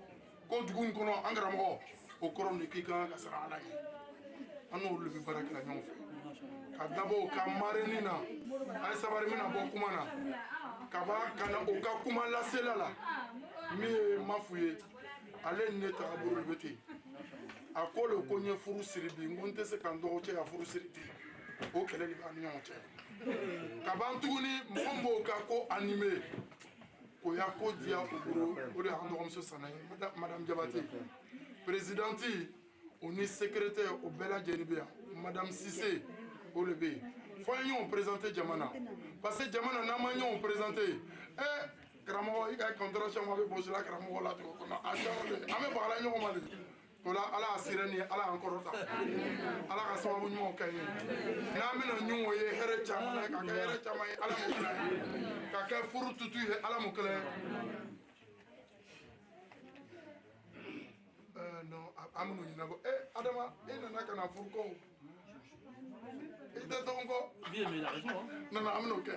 ko dugu in kɔnɔ an karamɔgɔ o kɔrɔ de k'i kan ka sara ala ye an n'olu de bɛ baara kɛ ɲɔgɔn fɛ ka dabɔ ka marini na a ye sabari mina bɔ kuma na ka ba ka na o ka kuma lasela la min ye ma f'u ye ale ni ne taga bolo de bɛ ten a ko le ko n ye furu siri bi n ko n tɛ se ka n dɔgɔ cɛ ka furu siri bi o kɛlɛ de b'an ni ɲɔgɔn cɛ ka ban tuguni mɔgɔ min b'o ka ko animé ko ya ko diya o bolo o de y'an dɔgɔmuso Sana ye madame Jabate présidente o ni secrétaire o bɛɛ lajɛlen bɛ yan madame Cissé o de bɛ yen fo an ye ɲɔgɔn présenté jamana parce que jamana n'an ma ɲɔgɔn présenté karamɔgɔ i ka contraction ma bɛ bɔsila karamɔgɔ la cogo kɔnɔ a caman bɛ an bɛ bagala ɲɔgɔn ma de o la ala y'a sira ni ala y'an kɔrɔta ala ka sababu ɲumanw kɛ ye n'an bɛna ɲɔgɔn ye hɛrɛ caman ye ka kɛ hɛrɛ caman ye ala m'o kɛlɛ ka kɛ furu tutu ye ala m'o kɛlɛ non an bɛn'o ɲɛnabɔ adama e nana ka na furu kɔ i tɛ tɔgɔ kɔ non an bɛn'o kɛ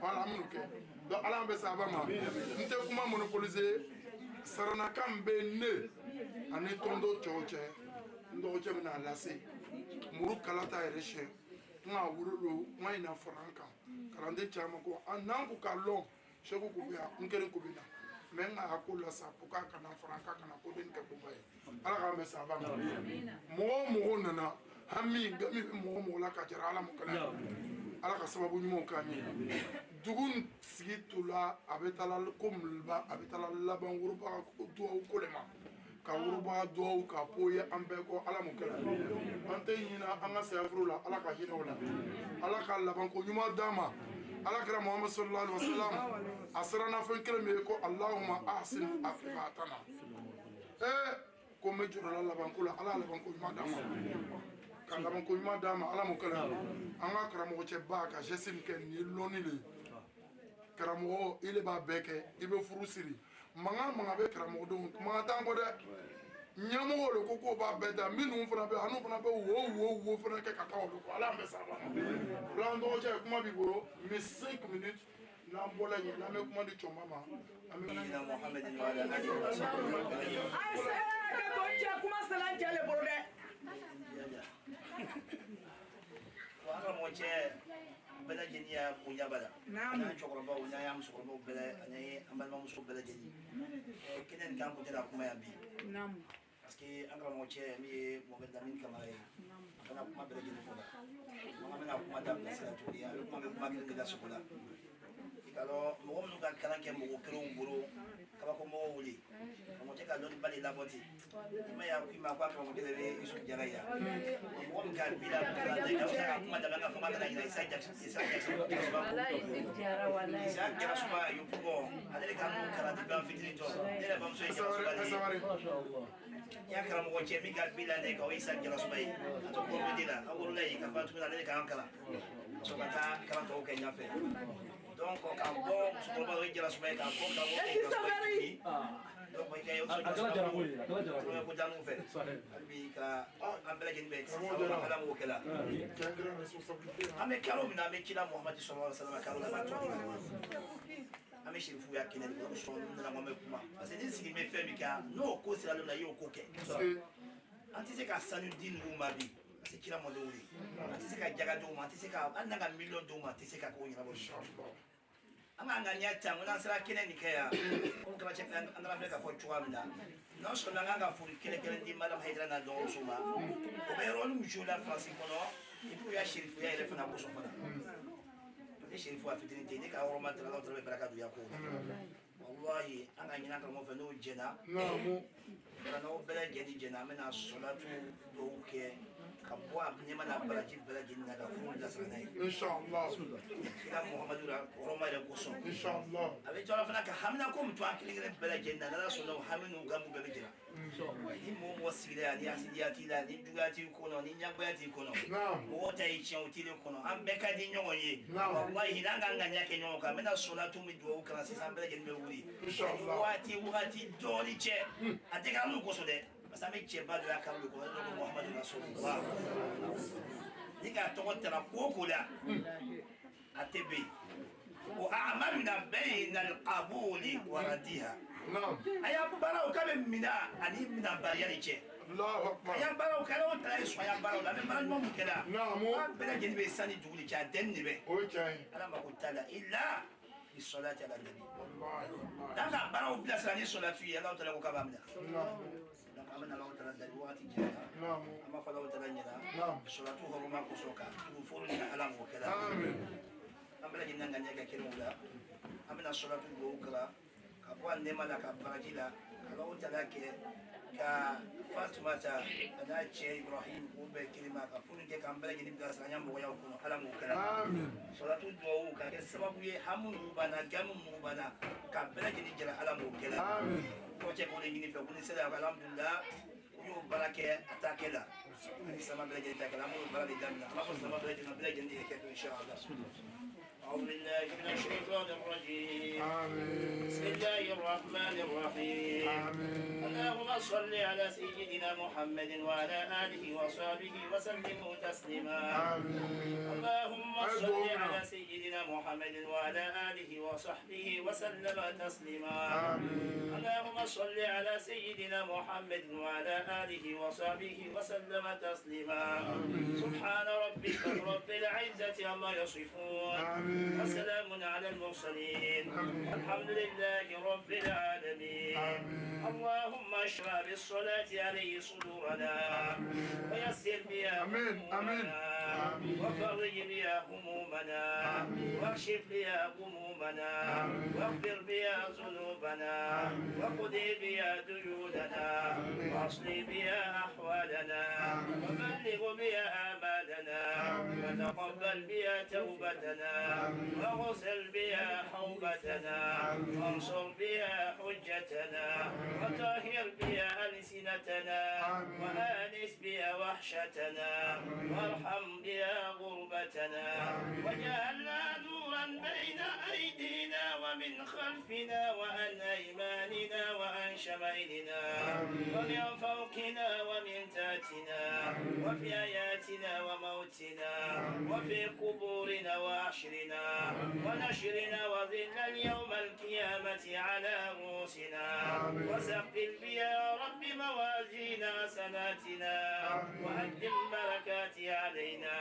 voilà an bɛn'o kɛ donc ala y'an bɛ saba ma n tɛ kuma monopoliser saranakan bɛ ne ani tɔndo cɛw cɛ n dɔgɔcɛ bɛna lase muru kalata yɛrɛ siɲɛ n ka wolo don n ka ɲina fara n kan kalanden caman ko n'an ko k'a lɔn sɛku ko bɛ yan n kelen ko bɛ na mɛ n ka ko la sa pour k'a kana fara n kan kana ko den kɛ koba ye ala k'an bɛ saba ma mɔgɔ o mɔgɔ nana hami gami bɛ mɔgɔ mɔgɔ la ka jara ala mɔ kala ala ka sababu ɲumanw k'an ye dugu sigi tola a bɛ taa ko miliba a bɛ taa laban worobaga duwawu ko le ma ka worobaga duwawu ka po ye an bɛɛ kɔ ala m'o kɛra an tɛ ɲina an ka saya furu la ala ka hinɛ o la ala ka laban ko ɲuman d'an ma ala kɛra Muhammad sallallahu alaihi wasallam a siranna fɛn kelen min ye ko Allahumma ahsin aqibatana ko n bɛ jɔrɔla laban ko la ala y'a laban ko ɲuman d'an ma ka laban ko ɲuman d'an ma ala m'o kɛra an ka karamɔgɔcɛba ka geste min kɛ nin ye lɔnni de ye karamɔgɔ i de b'a bɛɛ kɛ i bɛ furu siri mankan bɛ karamɔgɔdenw mankan t'an kɔ dɛ ɲɛmɔgɔw de ko k'o b'a bɛɛ da minnu fana bɛ an'u fana bɛ wo fana kɛ ka taa olu kɔ ala y'an bɛ saba ma o la an dɔgɔcɛ kuma b'i bolo mais 5 minutes n'an bɔla yen n'an bɛ kuma di cɔma ma an bɛ cɛ kuma sɛbɛn cɛ le bolo dɛ an ka mɔgɔ chair bela jenia punya bala na chokro ba unya yam sokro ba bela ane ambal ma muso bela jeni kenen kan ko tela kuma yambi nam parce que angara mo che mi mo be damin kamare kana kuma bela jeni fola mo na kuma da pesa to ya mo be kuma ke da sokola ikalo mo mo ka kala ke mo kero nguru kaba ko mo wuli mo te ka loni bali la boti ima ya kuma kwa ko mo de isu jara ya mo mo ka bila kala da ka kuma da ka kuma da ina isa jackson wala isi jara wala isa jara suba yo pugo adele ka mo kala di ban fitri to dele bam so inshallah ya kala mo che mi ka bila ne ko isa jara suba to ko mi dila awul lay ka fa tuna dele ka kala so kata kala to ke nya fe donc ka bo so ba ri jara suba ka bo ka bo donc ko ke yo so jara ko janu fe bi ka ambela gen be kala mo kala ame kalo mina me kila muhammad sallallahu alaihi wasallam kalo na to ame shirifu ya kene ko so na ngome kuma parce que sigi me fe mi ka no ko sira lo na yo ko ke anti se ka sanu din ru mabi c'est kila mo do wi anti se ka jaga do ma anti se ka ananga million do ma anti se ka ko nyina bo anga nganya tangu na sira kene ni kaya on kama cheka andara feka fo chuamda no so na nganga fu kene kene di madam haidra na do suma o be rolu mjula france kono ipu ya shirifu ya ile fana ko so fana de shirifu afitini de ka oro matra la otra baraka du yako wallahi anga nyina ka mo fe no jena no no bela jeni jena mena salatu do ke kabwa abnyema na baraji bela jeni na ka fu da sana inshallah ila muhammadu roma ile kuso inshallah abe tola fana ka hamna ko mtu akili bela jeni na la solo haminu gamu bela jeni ni mo wasila ni asiyati la ni dugati kono ni nyangwati kono mo tai chauti le kono ambe ka di nyonye wallahi nanga nganya ke nyoka mena salatu mi do kala sisa bela jeni be wuri inshallah wati doli che ateka lu koso de basame che ba do akamu ko no muhammadu rasulullah nika to tera kokula atebe wa a'maluna bayna al-qabuli wa radiha aya bara o kabe mina ani mina bariyani che Allahu akbar aya bara o kala o trai so aya bara o la be bara mo mukela bela jeni be sani duguli cha denni be okay ala ma ko tala illa bisolati ala nabi wallahi danga bara o bila sani solatu ya Allah tala ko kabamda amana Allah tala dari wati jana ama fala o tala nyala solatu ho ma ko soka tu furu ni ala mo kala amin amala jinna nganya ka kirula amana solatu go kala ka kwa nema la ka barajila Allah tala ke ka Fatimata ana che Ibrahim ube kilima ka funu ke kambele ni bidara sanya mo ya kuno ala mo kala amin salatu do ka ke sababu ye hamunu bana gamu mu bana ka bele ni jira ala mo kala amin ko che ko ni fe kuni sala alhamdulillah yo barake atakela ni sama bele ni takela mo barake damna ma ko sama bele ni ke inshallah أعوذ بالله من الشيطان الرجيم آمين بسم الله الرحمن الرحيم آمين اللهم صل على سيدنا محمد وعلى آله وصحبه وسلم تسليما آمين اللهم صل على سيدنا محمد وعلى آله وصحبه وسلم تسليما آمين اللهم صل على سيدنا محمد وعلى آله وصحبه وسلم تسليما آمين سبحان ربك رب العزة عما يصفون آمين وسلام على المرسلين الحمد لله رب العالمين اللهم اشرح بالصلاة عليه صدورنا ويسر بها همومنا وفرج بها همومنا واكشف بها همومنا واغفر بها ذنوبنا وقضي بها ديوننا واصلح بها أحوالنا وبلغ بها آمالنا وتقبل بها توبتنا وغسل بها حوبتنا وانصر بها حجتنا وطهر بها ألسنتنا وآنس بها وحشتنا وارحم بها غربتنا وجعلنا نورا بين أيدينا ومن خلفنا وعن أيماننا وعن شمائلنا ومن فوقنا ومن أماتنا وفي آياتنا وموتنا وفي قبورنا وحشرنا ونشرنا وظلا يوم القيامة على رؤوسنا وثقل بي يا رب موازين حسناتنا وأدم بركات علينا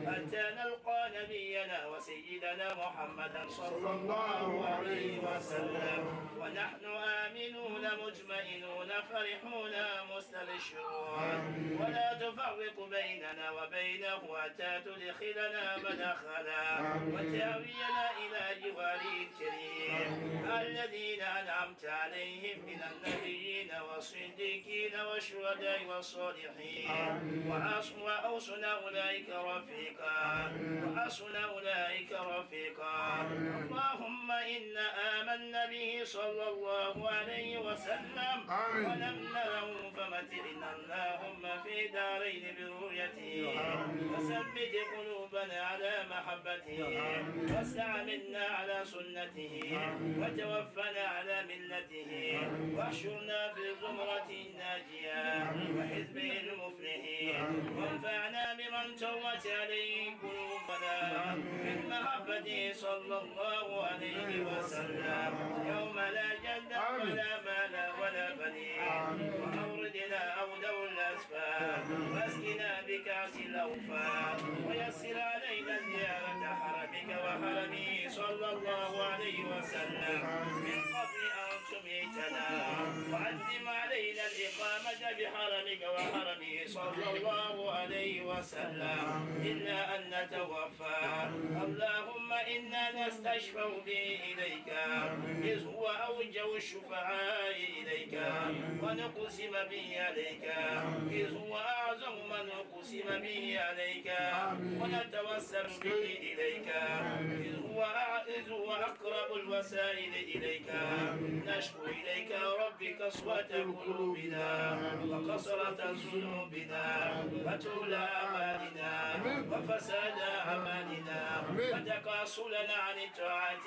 حتى نلقى نبينا وسيدنا محمدا صلى الله عليه وسلم ونحن آمنون مطمئنون فرحون مستبشرون ولا تفرق بيننا وبينه حتى تدخلنا مدخلا وتهوينا إلى جواره الكريم الذين أنعمت عليهم من النبيين والصديقين والشهداء والصالحين وحسن أولئك رفيقا وحسن أولئك رفيقا اللهم إنا آمنا به صلى الله عليه وسلم ولم نره فمتعنا اللهم في دارين برؤيته وثبت قلوبنا على محبته واستعملنا على سنته وتوفنا على ملته واحشرنا في زمرة الناجية وحزبه المفلحين وانفعنا بمن توت عليه قلوبنا من محبته صلى الله عليه وسلم يوم لا جد ولا مال ولا بنين وأوردنا أودو الأسفار واسقنا بكأس الأوفار ويسر علينا زيارة حرمك وحرمه صلى الله عليه وسلم من قبل أن تميتنا وعزم علينا الإقامة بحرمك وحرمه صلى الله عليه وسلم إلا أن نتوفى اللهم إنا نستشفع به إليك إذ هو أوجه الشفعاء إليك ونقسم به عليك إذ هو أعظم من نقسم به عليك ونتوسل به إليك إذ هو أقرب الوسائل إليك نشكو إليك رب قسوة قلوبنا وكثرة ذنوبنا وطول آمالنا وفساد أعمالنا وتقاصلنا عن الطاعات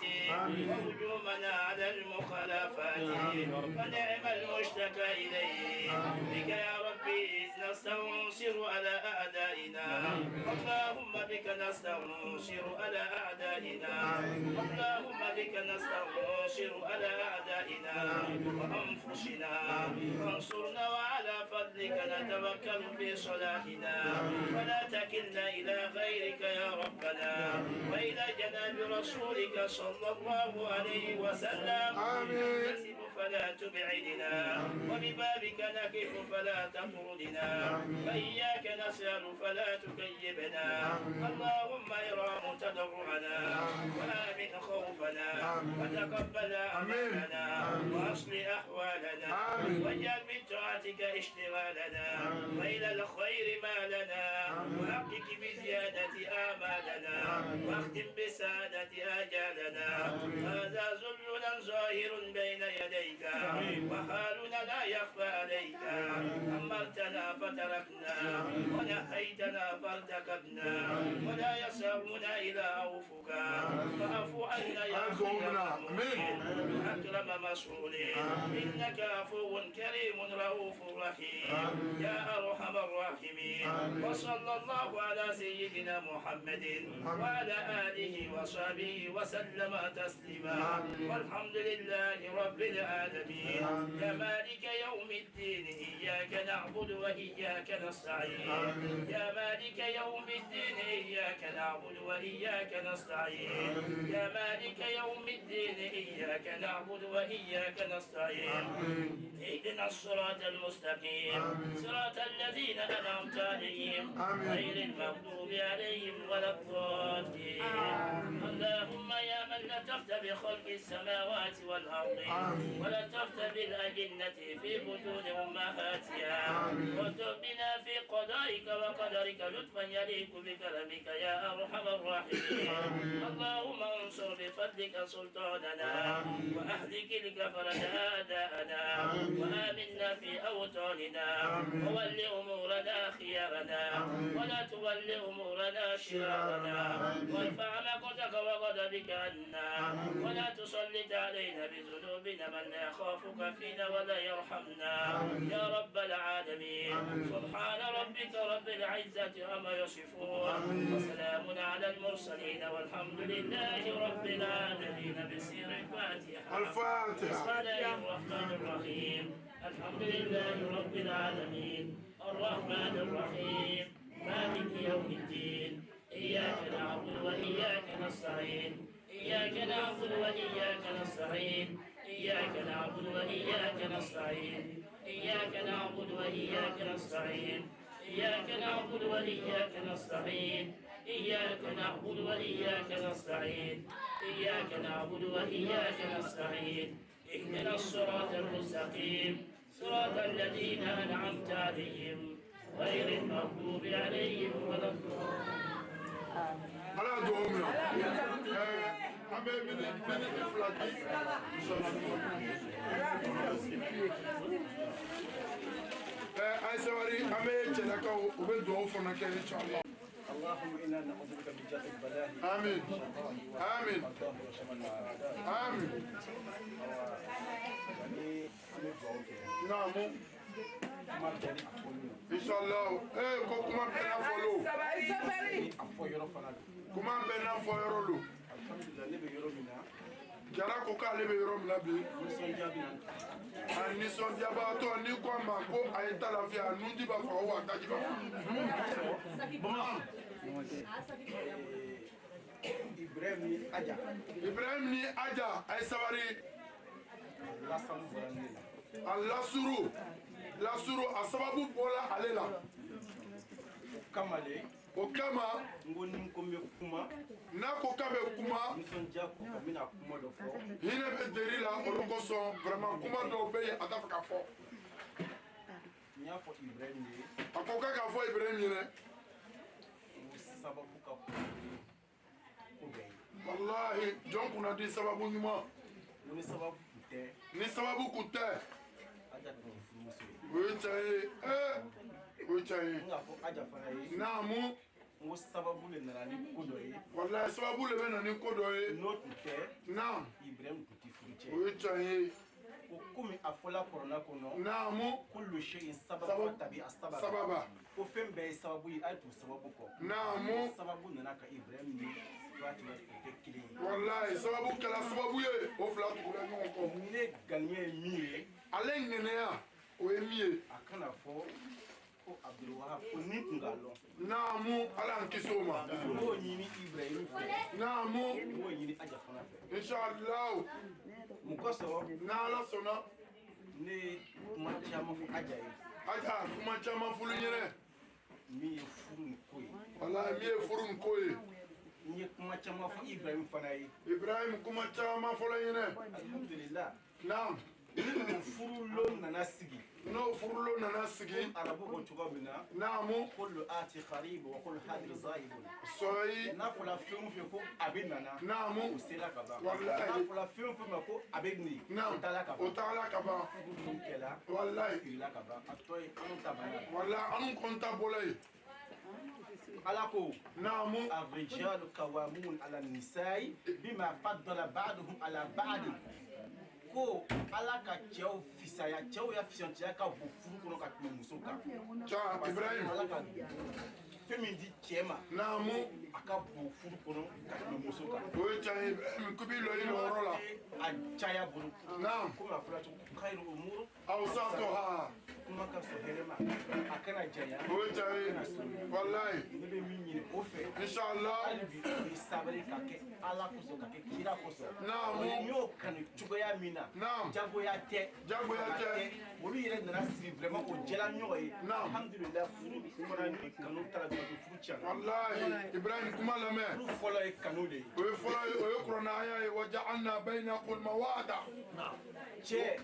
وهجومنا على المخالفات ونعم المشتكى إليه بك يا ربي نستنصر على أعدائنا اللهم بك نستنصر على أعدائنا اللهم بك نستنصر على أعدائنا وأنفسنا وانصرنا وعلى فضلك نتوكل في صلاحنا ولا تكلنا إلى غيرك يا ربنا وإلى جناب رسولك صلى الله عليه وسلم آمين فلا تبعدنا وببابك نقف فلا تطردنا فإياك نسأل فلا تكيبنا اللهم إرام تضرعنا وآمن خوفنا وتقبل أعمالنا وأصلح أحوالنا واجعل من طاعتك اشتغالنا وإلى الخير مالنا وحقق بزيادة آمالنا واختم بسعادة آجالنا هذا ذلنا ظاهر بين يديك وحالنا لا يخفى عليك أمرتنا فتركنا ونهيتنا فارتكبنا ولا يسرنا إلى عفوك فاعف عنا يا خير أكرم مسؤول إنك عفو كريم رؤوف رحيم يا أرحم الراحمين وصلى الله على سيدنا محمد وعلى آله وصحبه وسلم تسليما والحمد لله رب العالمين يا مالك يوم الدين إياك نعبد وإياك نستعين يا مالك يوم الدين إياك نعبد وإياك نستعين يا مالك يوم الدين إياك نعبد وإياك نستعين اهدنا الصراط المستقيم صراط الذين أنعمت عليهم غير المغضوب عليهم ولا الضالين اللهم يا من لطفت بخلق السماوات والأرض ولطفت بالأجنة في بطون أمهاتها وتب بنا في قضائك بقضائك وقدرك لطفا يليق بكرمك يا أرحم الراحمين. اللهم انصر بفضلك سلطاننا وأهلك الكفرة أعداءنا وآمنا في أوطاننا وول أمورنا خيارنا ولا تول أمورنا شرارنا وارفع مقتك وغضبك عنا ولا تسلط علينا بذنوبنا من لا يخافك فينا ولا يرحمنا يا رب العالمين. سبحان ربك رب العزة عما يصفون وسلام على المرسلين والحمد لله رب العالمين. بسير الفاتحة. بسم الله الرحمن الرحيم. الحمد لله رب العالمين الرحمن الرحيم مالك يوم الدين. إياك نعبد وإياك نستعين. إياك نعبد وإياك نستعين. إياك نعبد وإياك نستعين. إياك نعبد وإياك نستعين. إياك نعبد وإياك نستعين. إياك نعبد وإياك نستعين. إياك نعبد وإياك نستعين. اهدنا الصراط المستقيم صراط الذين أنعمت عليهم غير المغضوب عليهم ولا الضالين. على دومنا أبي من إفلاطي أيسواري أبي تلاقوا وبدو فنك إن شاء الله. اللهم إنا نعوذ بك من جهل البلاء. آمين آمين آمين. نعم إن شاء الله. إيه كوكما بنا فلو. كوما بنا فيرولو. الحمد لله نبي يرومنا. Jara ko k'ale bɛ yɔrɔ min na bi a nisɔndiyabaatɔ ni ko a ma ko a ye ta lafiya a nunji b'a faga wa a taji b'a faga. Ibrahim ni Aja a ye sabari a lasuru a sababu bɔra ale la o kama n'a ko k'a bɛ kuma hinɛ bɛ deri la olu kosɔn vraiment kuma dɔw bɛ yen a t'a fɛ ka fɔ a ko k'a ka fɔ Ibrahim ye dɛ wallahi jɔn kunna di sababu ɲuman ni sababu kun tɛ o ye tiɲɛ ye o ye tiɲɛ ye naamu ngo sababu le nana ni ko dɔ ye wallahi sababu le bɛ na ni ko dɔ ye n'o tun tɛ naam Ibrahim tun ti furu cɛ o ye tiɲɛ ye ko komi a fɔla kɔrɔna kɔnɔ naamu kullu shay'in sababa tabi asbaba ko fɛn bɛɛ ye sababu ye a t'u sababu kɔ naamu sababu nana ka Ibrahim ni Fatima kɛ kelen ye wallahi sababu kɛla sababu ye o fila tugula ɲɔgɔn kɔ ne ganiya ye min ye ale ŋɛnɛya o ye min ye a kana fɔ ko Abdulwahab ko ni tun k'a dɔn naamu ala an kisi o ma n'o ɲini Ibrahim fɛ naamu n'o ɲini Aja fana fɛ inshallah mun kosɔn n'ala sɔnna ne ye kuma caman fɔ Aja ye Aja kuma caman fulu ɲɛnɛ min ye furu ni ko ye wallahi min ye furu ni ko ye n ye kuma caman fɔ Ibrahim fana ye Ibrahim kuma caman fɔlɔ ɲɛnɛ alhamdulillah naam ni furulon nana sigi n'o furulo nana sigi arabu ko cogo min na naamu kullu ati qarib wa kullu hadir zaib sɔyi n'a fɔla fɛn o fɛn ko a bɛ nana naamu o sera ka ban wallahi n'a fɔla fɛn o fɛn ma ko a bɛ nin naam o taala ka o ban taala ka ban furu kɛla wallahi sirila ka ban a tɔ ye anw ta banna wallahi anu kɔnta bɔla ye ala ko naamu الرجال قوامون على النساء بما فضل بعضهم على بعض ko ala ka cɛw fisaya cɛw ya fisanciya ka bon furu kɔnɔ ka tɛmɛ muso kan ca Ibrahim ala ka fɛn min di cɛ ma naamu a ka bon furu kɔnɔ ka tɛmɛ muso kan o ye tiɲɛ ye Ibrahim kubi lɔ i lɔyɔrɔ la a caya bolo naam komi a fɔra cogo khairu umur awsatuha kuma ka sɔn hɛrɛma a kana janya o ye tiɲɛ ye wallahi ne bɛ min ɲini o fɛ inshallah hali bi o ye sabali ka kɛ ala kosɔn ka kɛ kira kosɔn naamu n y'o kanu cogoya min na naam jagoya tɛ olu yɛrɛ nana sigi vraiment o jɛla ɲɔgɔn ye alhamdulillah furu fana ni kanu taara dɔrɔn furu tiɲɛna wallahi Ibrahim kuma lamɛn furu fɔlɔ ye kanu de ye o ye fɔlɔ ye o ye kuranɛ aya ye wa ja'alna bainakum mawada cɛ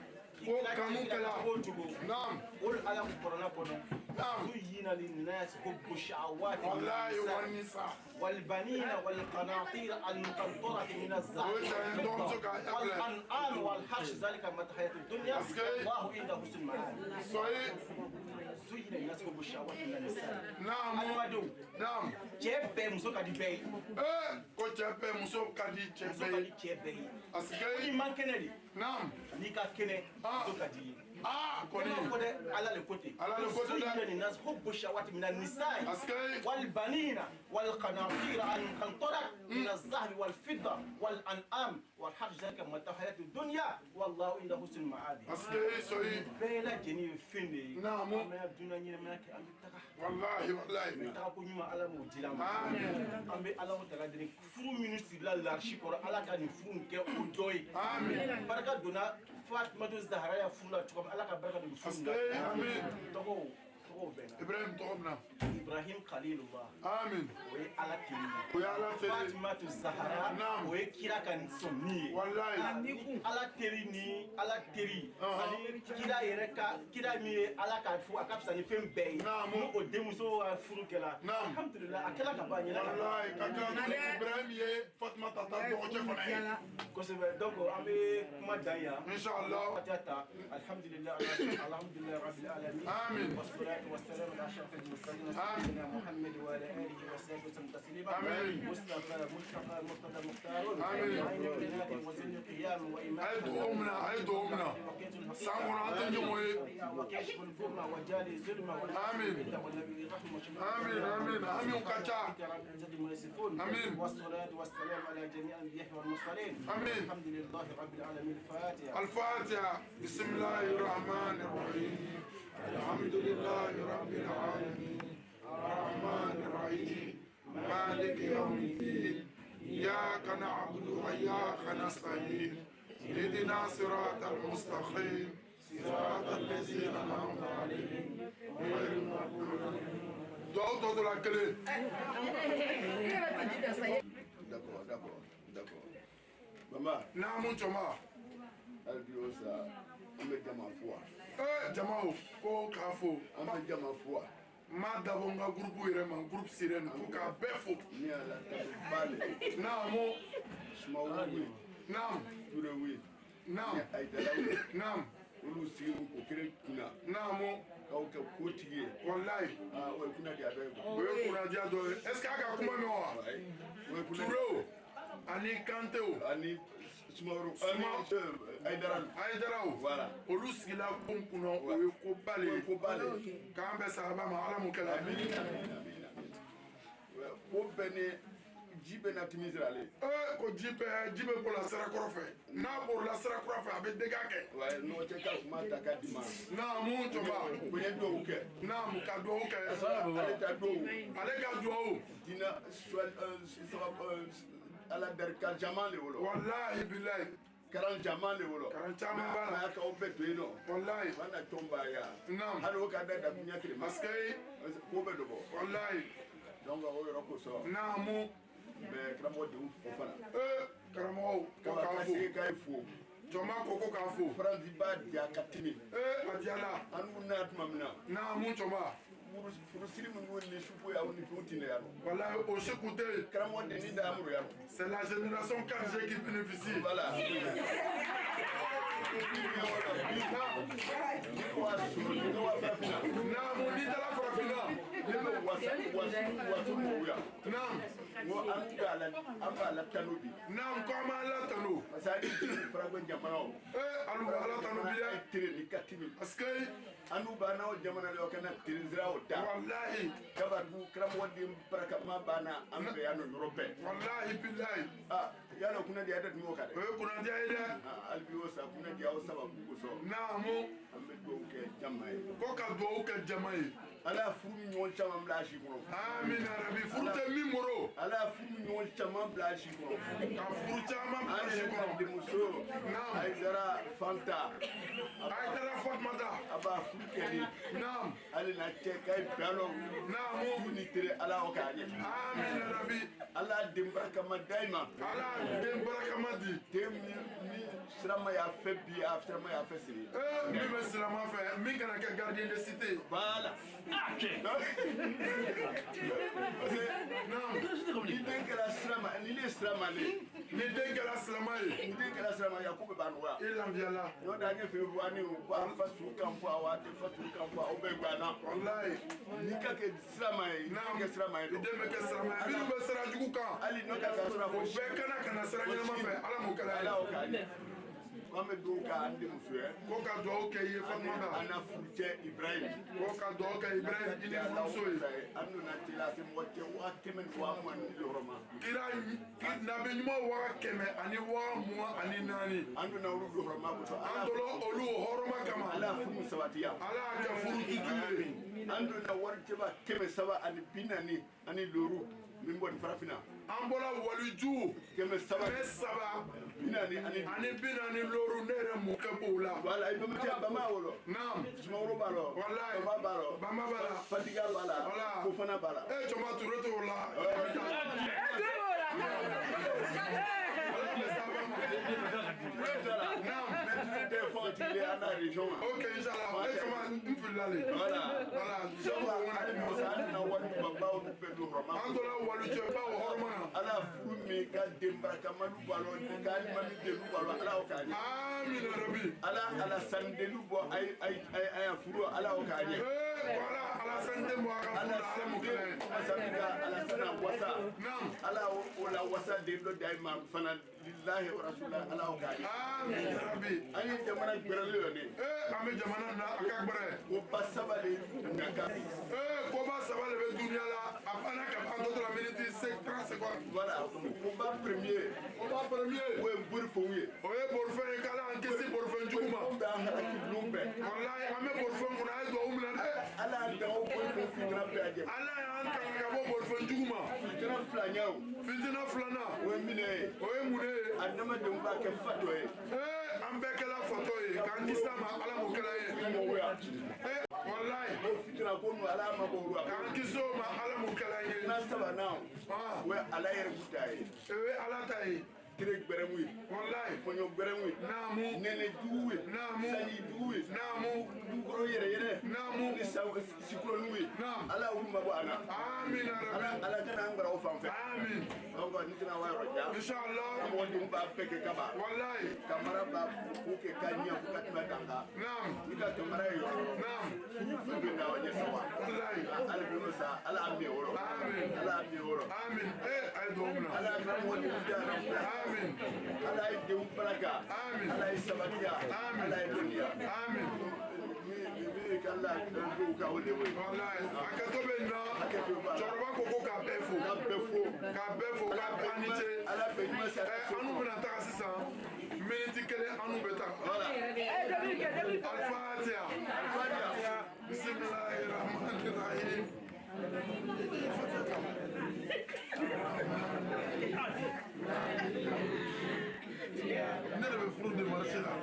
نعم قول على قرآن كنا نعم زين للناس حب الشهوات والبنين والقناطير المقنطرة من الذهب والأنعام والحرث ذلك متاع الدنيا والله عنده حسن المآب زين للناس حب الشهوات من النساء نعم نعم جيب مسوك دي بي ko cɛpɛ muso ka di cɛpɛ ye cɛ bɛɛ ye parce que ni man kɛnɛ de naam n'i ka kɛnɛ muso ka di ye kɔni ne ma fɔ dɛ ala le ko ten ala le ko ten dɛ زين للناس حب الشهوات من النساء parce que والبنين والقناطير المقنطرة من الذهب والفضة والأنعام والحرث ذلك متاع الحياة الدنيا والله عنده حسن المآب parce que soyi bɛɛ lajɛlen ye fɛn de ye naam an bɛ dunan ɲɛnamaya kɛ an bɛ taga wallahi wallahi an bɛ taga ko ɲuman ala m'o dila ma an bɛ ala taga deni furu minnu sigila larisi kɔrɔ ala ka nin furu kɛ o dɔ ye barika donna fatimatu zahara ya furu la cogo min ala ka barika don furu la tɔgɔw bɛnna ibrahim tɔgɔ min na ibrahim khalilullah amin o ye ala teri o ye ala teri fatimatu zahara o ye kira ka sɔnni ye wallahi ala teri ni ala teri ani kira yɛrɛ ka kira min ye ala ka fɔ a ka fisa ni fɛn bɛɛ ye n'o o denmuso ka furu kɛla alhamdulilah a kɛla ka ban ɲɛna wallahi ka kɛ ibrahim ye fatimata ta dɔgɔcɛ fana ye kosɛbɛ donc an bɛ kuma dan yan inshallah fatiha ta alhamdulilah rabbil alamin amin والسلام على اشرف المرسلين سيدنا محمد وعلى اله وصحبه وسلم تسليما مصطفى مصطفى مرتضى مختار عين البنات وزن القيام وامام ايدهمنا سامونا تنجموي وكشف الفرمه وجالي الظلمه امين والنبي الرحمه امين امين امين كاتا امين والصلاه والسلام على جميع الانبياء والمرسلين امين الحمد لله رب العالمين الفاتحه الفاتحه بسم الله الرحمن الرحيم الحمد لله رب العالمين الرحمن الرحيم مالك يوم الدين إياك نعبد وإياك نستعين اهدنا صراط المستقيم صراط الذين أنعمت عليهم غير المغضوب عليهم دعوة la clé. D'accord. Maman. Namun choma. Albiosa. On met jama foi. Jamao ko k'a fo an bɛ jama fo wa n m'a dabɔ n ka groupe yɛrɛ ma groupe sirène ko k'a bɛɛ fo ni ala ta ba le naamu sumaworo wuli naam ture wuli naam ayidala wuli naam olu sigi ko kelen kunna naamu k'aw kɛ kotigi ye walayi o ye kunnadiya dɔ ye o ye kunnadiya dɔ ye est ce que a ka kuma mɛn wa ture o ani kante o ani sumaworo ayidara o olu sigila bon kunna o ye ko bale k'an bɛ sahaba ma ala m'o kɛla ko bɛɛ ni ji bɛ na timisira ale ko ji bɛ bɔra sira kɔrɔ fɛ n'a bɔra sira kɔrɔ fɛ a bɛ dega kɛ n'o tɛ ka kuma ta k'a di ma naamu jɔnba o ye duwawu kɛ naamu ka duwawu kɛ ale ta duwawu ale ka duwawu dina ala barika caman de wolo walahi bilayi karan caman de wolo karan caman b'a la a k'aw bɛɛ to yen nɔ walahi an na tɔn b'a ya naam hali o ka da dakunya kelen ma parce que ko bɛ dɔ bɔ walahi donc o yɔrɔ kosɔn naamu mais karamɔgɔ denw fo fana karamɔgɔw ko k'a fo k'a ye fo jɔnba ko ko k'a fo faransi b'a di a ka timi a diyala an n'u na tuma min na naamu jɔnba furusiri minnu ni suko y'aw ni fɛnw tɛ ne yan nɔ walahi o se kun tɛ yen karamɔgɔ den ni d'amuru yan nɔ c'est la génération 4G qui bénéficie voilà naamu ni taara farafinna ne bɛ waso mɔgɔw yan naam n ko an b'a la tanu bi naam ko an b'a la tanu parce que hali faragɔ jamana o alu bɛ ala tanu bi dɛ tere ni ka timi parce que an n'u b'a n'aw jamana la o kana tere sira o da walahi kabaru karamɔgɔ den barakama b'a na an fɛ yan nɔ yɔrɔ bɛɛ walahi bilahi yala kunnadiya da tun y'o kan dɛ o ye kunnadiya ye dɛ hali bi o sa kunnadiya o sababu kosɔn naamu an bɛ dugawu kɛ jama ye ko ka dugawu kɛ jama ye ala y'a furu ni ɲɔgɔn caman bila a si kɔnɔ amina rabi furu tɛ min bolo ala ala furu ɲɔgɔn caman bila a si kɔrɔ ka furu caman bila a si ale kɔrɔ ka denmuso Aïdara Fanta Aïdara Fatmata a b'a furu kɛ ni ale na cɛ k'a ye bɛn tu ni tere ala o k'a ɲɛ amin rabi ala den barakama da i ma ala den barakama di den min sirama y'a fɛ bi a sirama y'a fɛ siri min bɛ sirama fɛ min kana kɛ gardien de cité voilà ni den kɛra sirama ni ne sirama ne ni den kɛra silama ye ni den kɛra sirama ye a ko bɛ ban nɔgɔya i lafiyala n'o tɛ an ye février ko a fa su kan fɔ a waati fa su kan fɔ aw bɛ ganna wallahi n'i ka kɛ sirama ye n'i kɛ sirama ye i den bɛ kɛ sirama ye minnu bɛ sira jugu kan hali n'o ka sira fɔ bɛɛ kana sira ɲɛnama fɛ ala m'o kɛra ala o k'a ɲɛ ko an bɛ dugawu kɛ an denmuso ye ko ka dugawu kɛ i ye Fatumata an na furucɛ Ibrahim ko ka dugawu kɛ Ibrahim i ni furumuso ye an donna teliya se mɔgɔ cɛ 100 ni 20 ni yɔrɔ ma kira nabi ɲuman 100 ani 24 an donna olu yɔrɔ ma an donna olu hɔrɔma kama ala furu sabatiya ala y'a kɛ furu tutu ye an donna warijɛba 300 ani 40 ani loru min bɔ nin farafinna an bɔra waliju 300 ani 40 loru ne yɛrɛ mɔkɛ b'o la wala i bɛmɛ cɛ bama wolo naam sumaworo b'a la wallahi bama b'a la bama b'a la fatiga b'a la wala fofana b'a la jɔnma ture t'o la ok inshallah jɔnma n filila le wala an tora walijɛbaw hɔrɔma ala furu min ka den barakamalu b'a la ka alimami delu b'a la ala y'o k'a ɲɛ amina rabi ala sanidelu bɔ a y'a furu ala y'o k'a ɲɛ wala ala saniden bɔ a ka furu la ala m'o kɛlɛ ala sana wasa ala o la wasa den dɔ da i ma fana lillahi wa rasulillah ala y'o k'a ɲɛ amina rabi an ye jamana gbɛrɛlen yɔ ne an bɛ jamana na a ka gbɛrɛ ko ba saba de naka ko ba saba de bɛ duniya la a banna ka ban dɔ la miniti 30 secondes voilà ko ba premier o ye borifɛnw ye o ye borifɛn ye k'ala an kisi borifɛn jugu ma bɛ an halaki ninnu bɛɛ walayi an bɛ borifɛn kɔnɔ a ye dugawu minɛ dɛ ala y'an dan o borifɛn fitina bɛɛ lajɛ ala y'an tanga ka bɔ borifɛn jugu ma fitina filanan fitina filanan o ye minɛ ye o ye mun de ye adamadenw b'a kɛ fatɔ ye an bɛɛ kɛla fatɔ ye k'an kisi a ma ala m'o kɛla ye walayi o fitina ko ninnu ala ma bɔ olu la k'an kisi o ma ala m'o kɛla ye fitina sabanan o ye ala yɛrɛ ku ta ye o ye ala ta ye kire gbɛrɛmu ye walayi kɔɲɔ gbɛrɛmu ye naamu nɛnɛ jugu ye naamu sanji jugu ye naamu dugukolo yɛrɛ yɛrɛ naamu ni sikulɔnu ye naam ala y'olu mabɔ a la amina rabi ala kana an gbɛrɛ o fan fɛ amin donc ni tɛna wa yɔrɔ jan inshallah mɔgɔdenw b'a bɛɛ kɛ kaba walayi kamara b'a ko kɛ ka ɲɛ fo ka tɛmɛ kan kan naam ni ka kamara ye yɔrɔ naam fɛn bɛ na ɲɛ sawa walayi ala bɛ n'o sa ala y'a miɛ wɔrɔ amin ala y'a miɛ wɔrɔ amin a ye dugawu minɛ ala y'a kɛra mɔgɔdenw jara amin ala ye denw baraka amin ala ye sabaliya ala ye dɔnniya amin min ka la denw ka o de wele walayi a kɛ to bɛ na cɛkɔrɔba ko ko k'a bɛɛ fo ka bɛɛ fo k'a bɛɛ fo k'a bɛɛ ni ce ala bɛ ɲuman sa anu bɛna taga sisan miniti kelen anu bɛ taga voilà alifatiya bisimilahi rahmani rahim ne de bɛ furu demarche la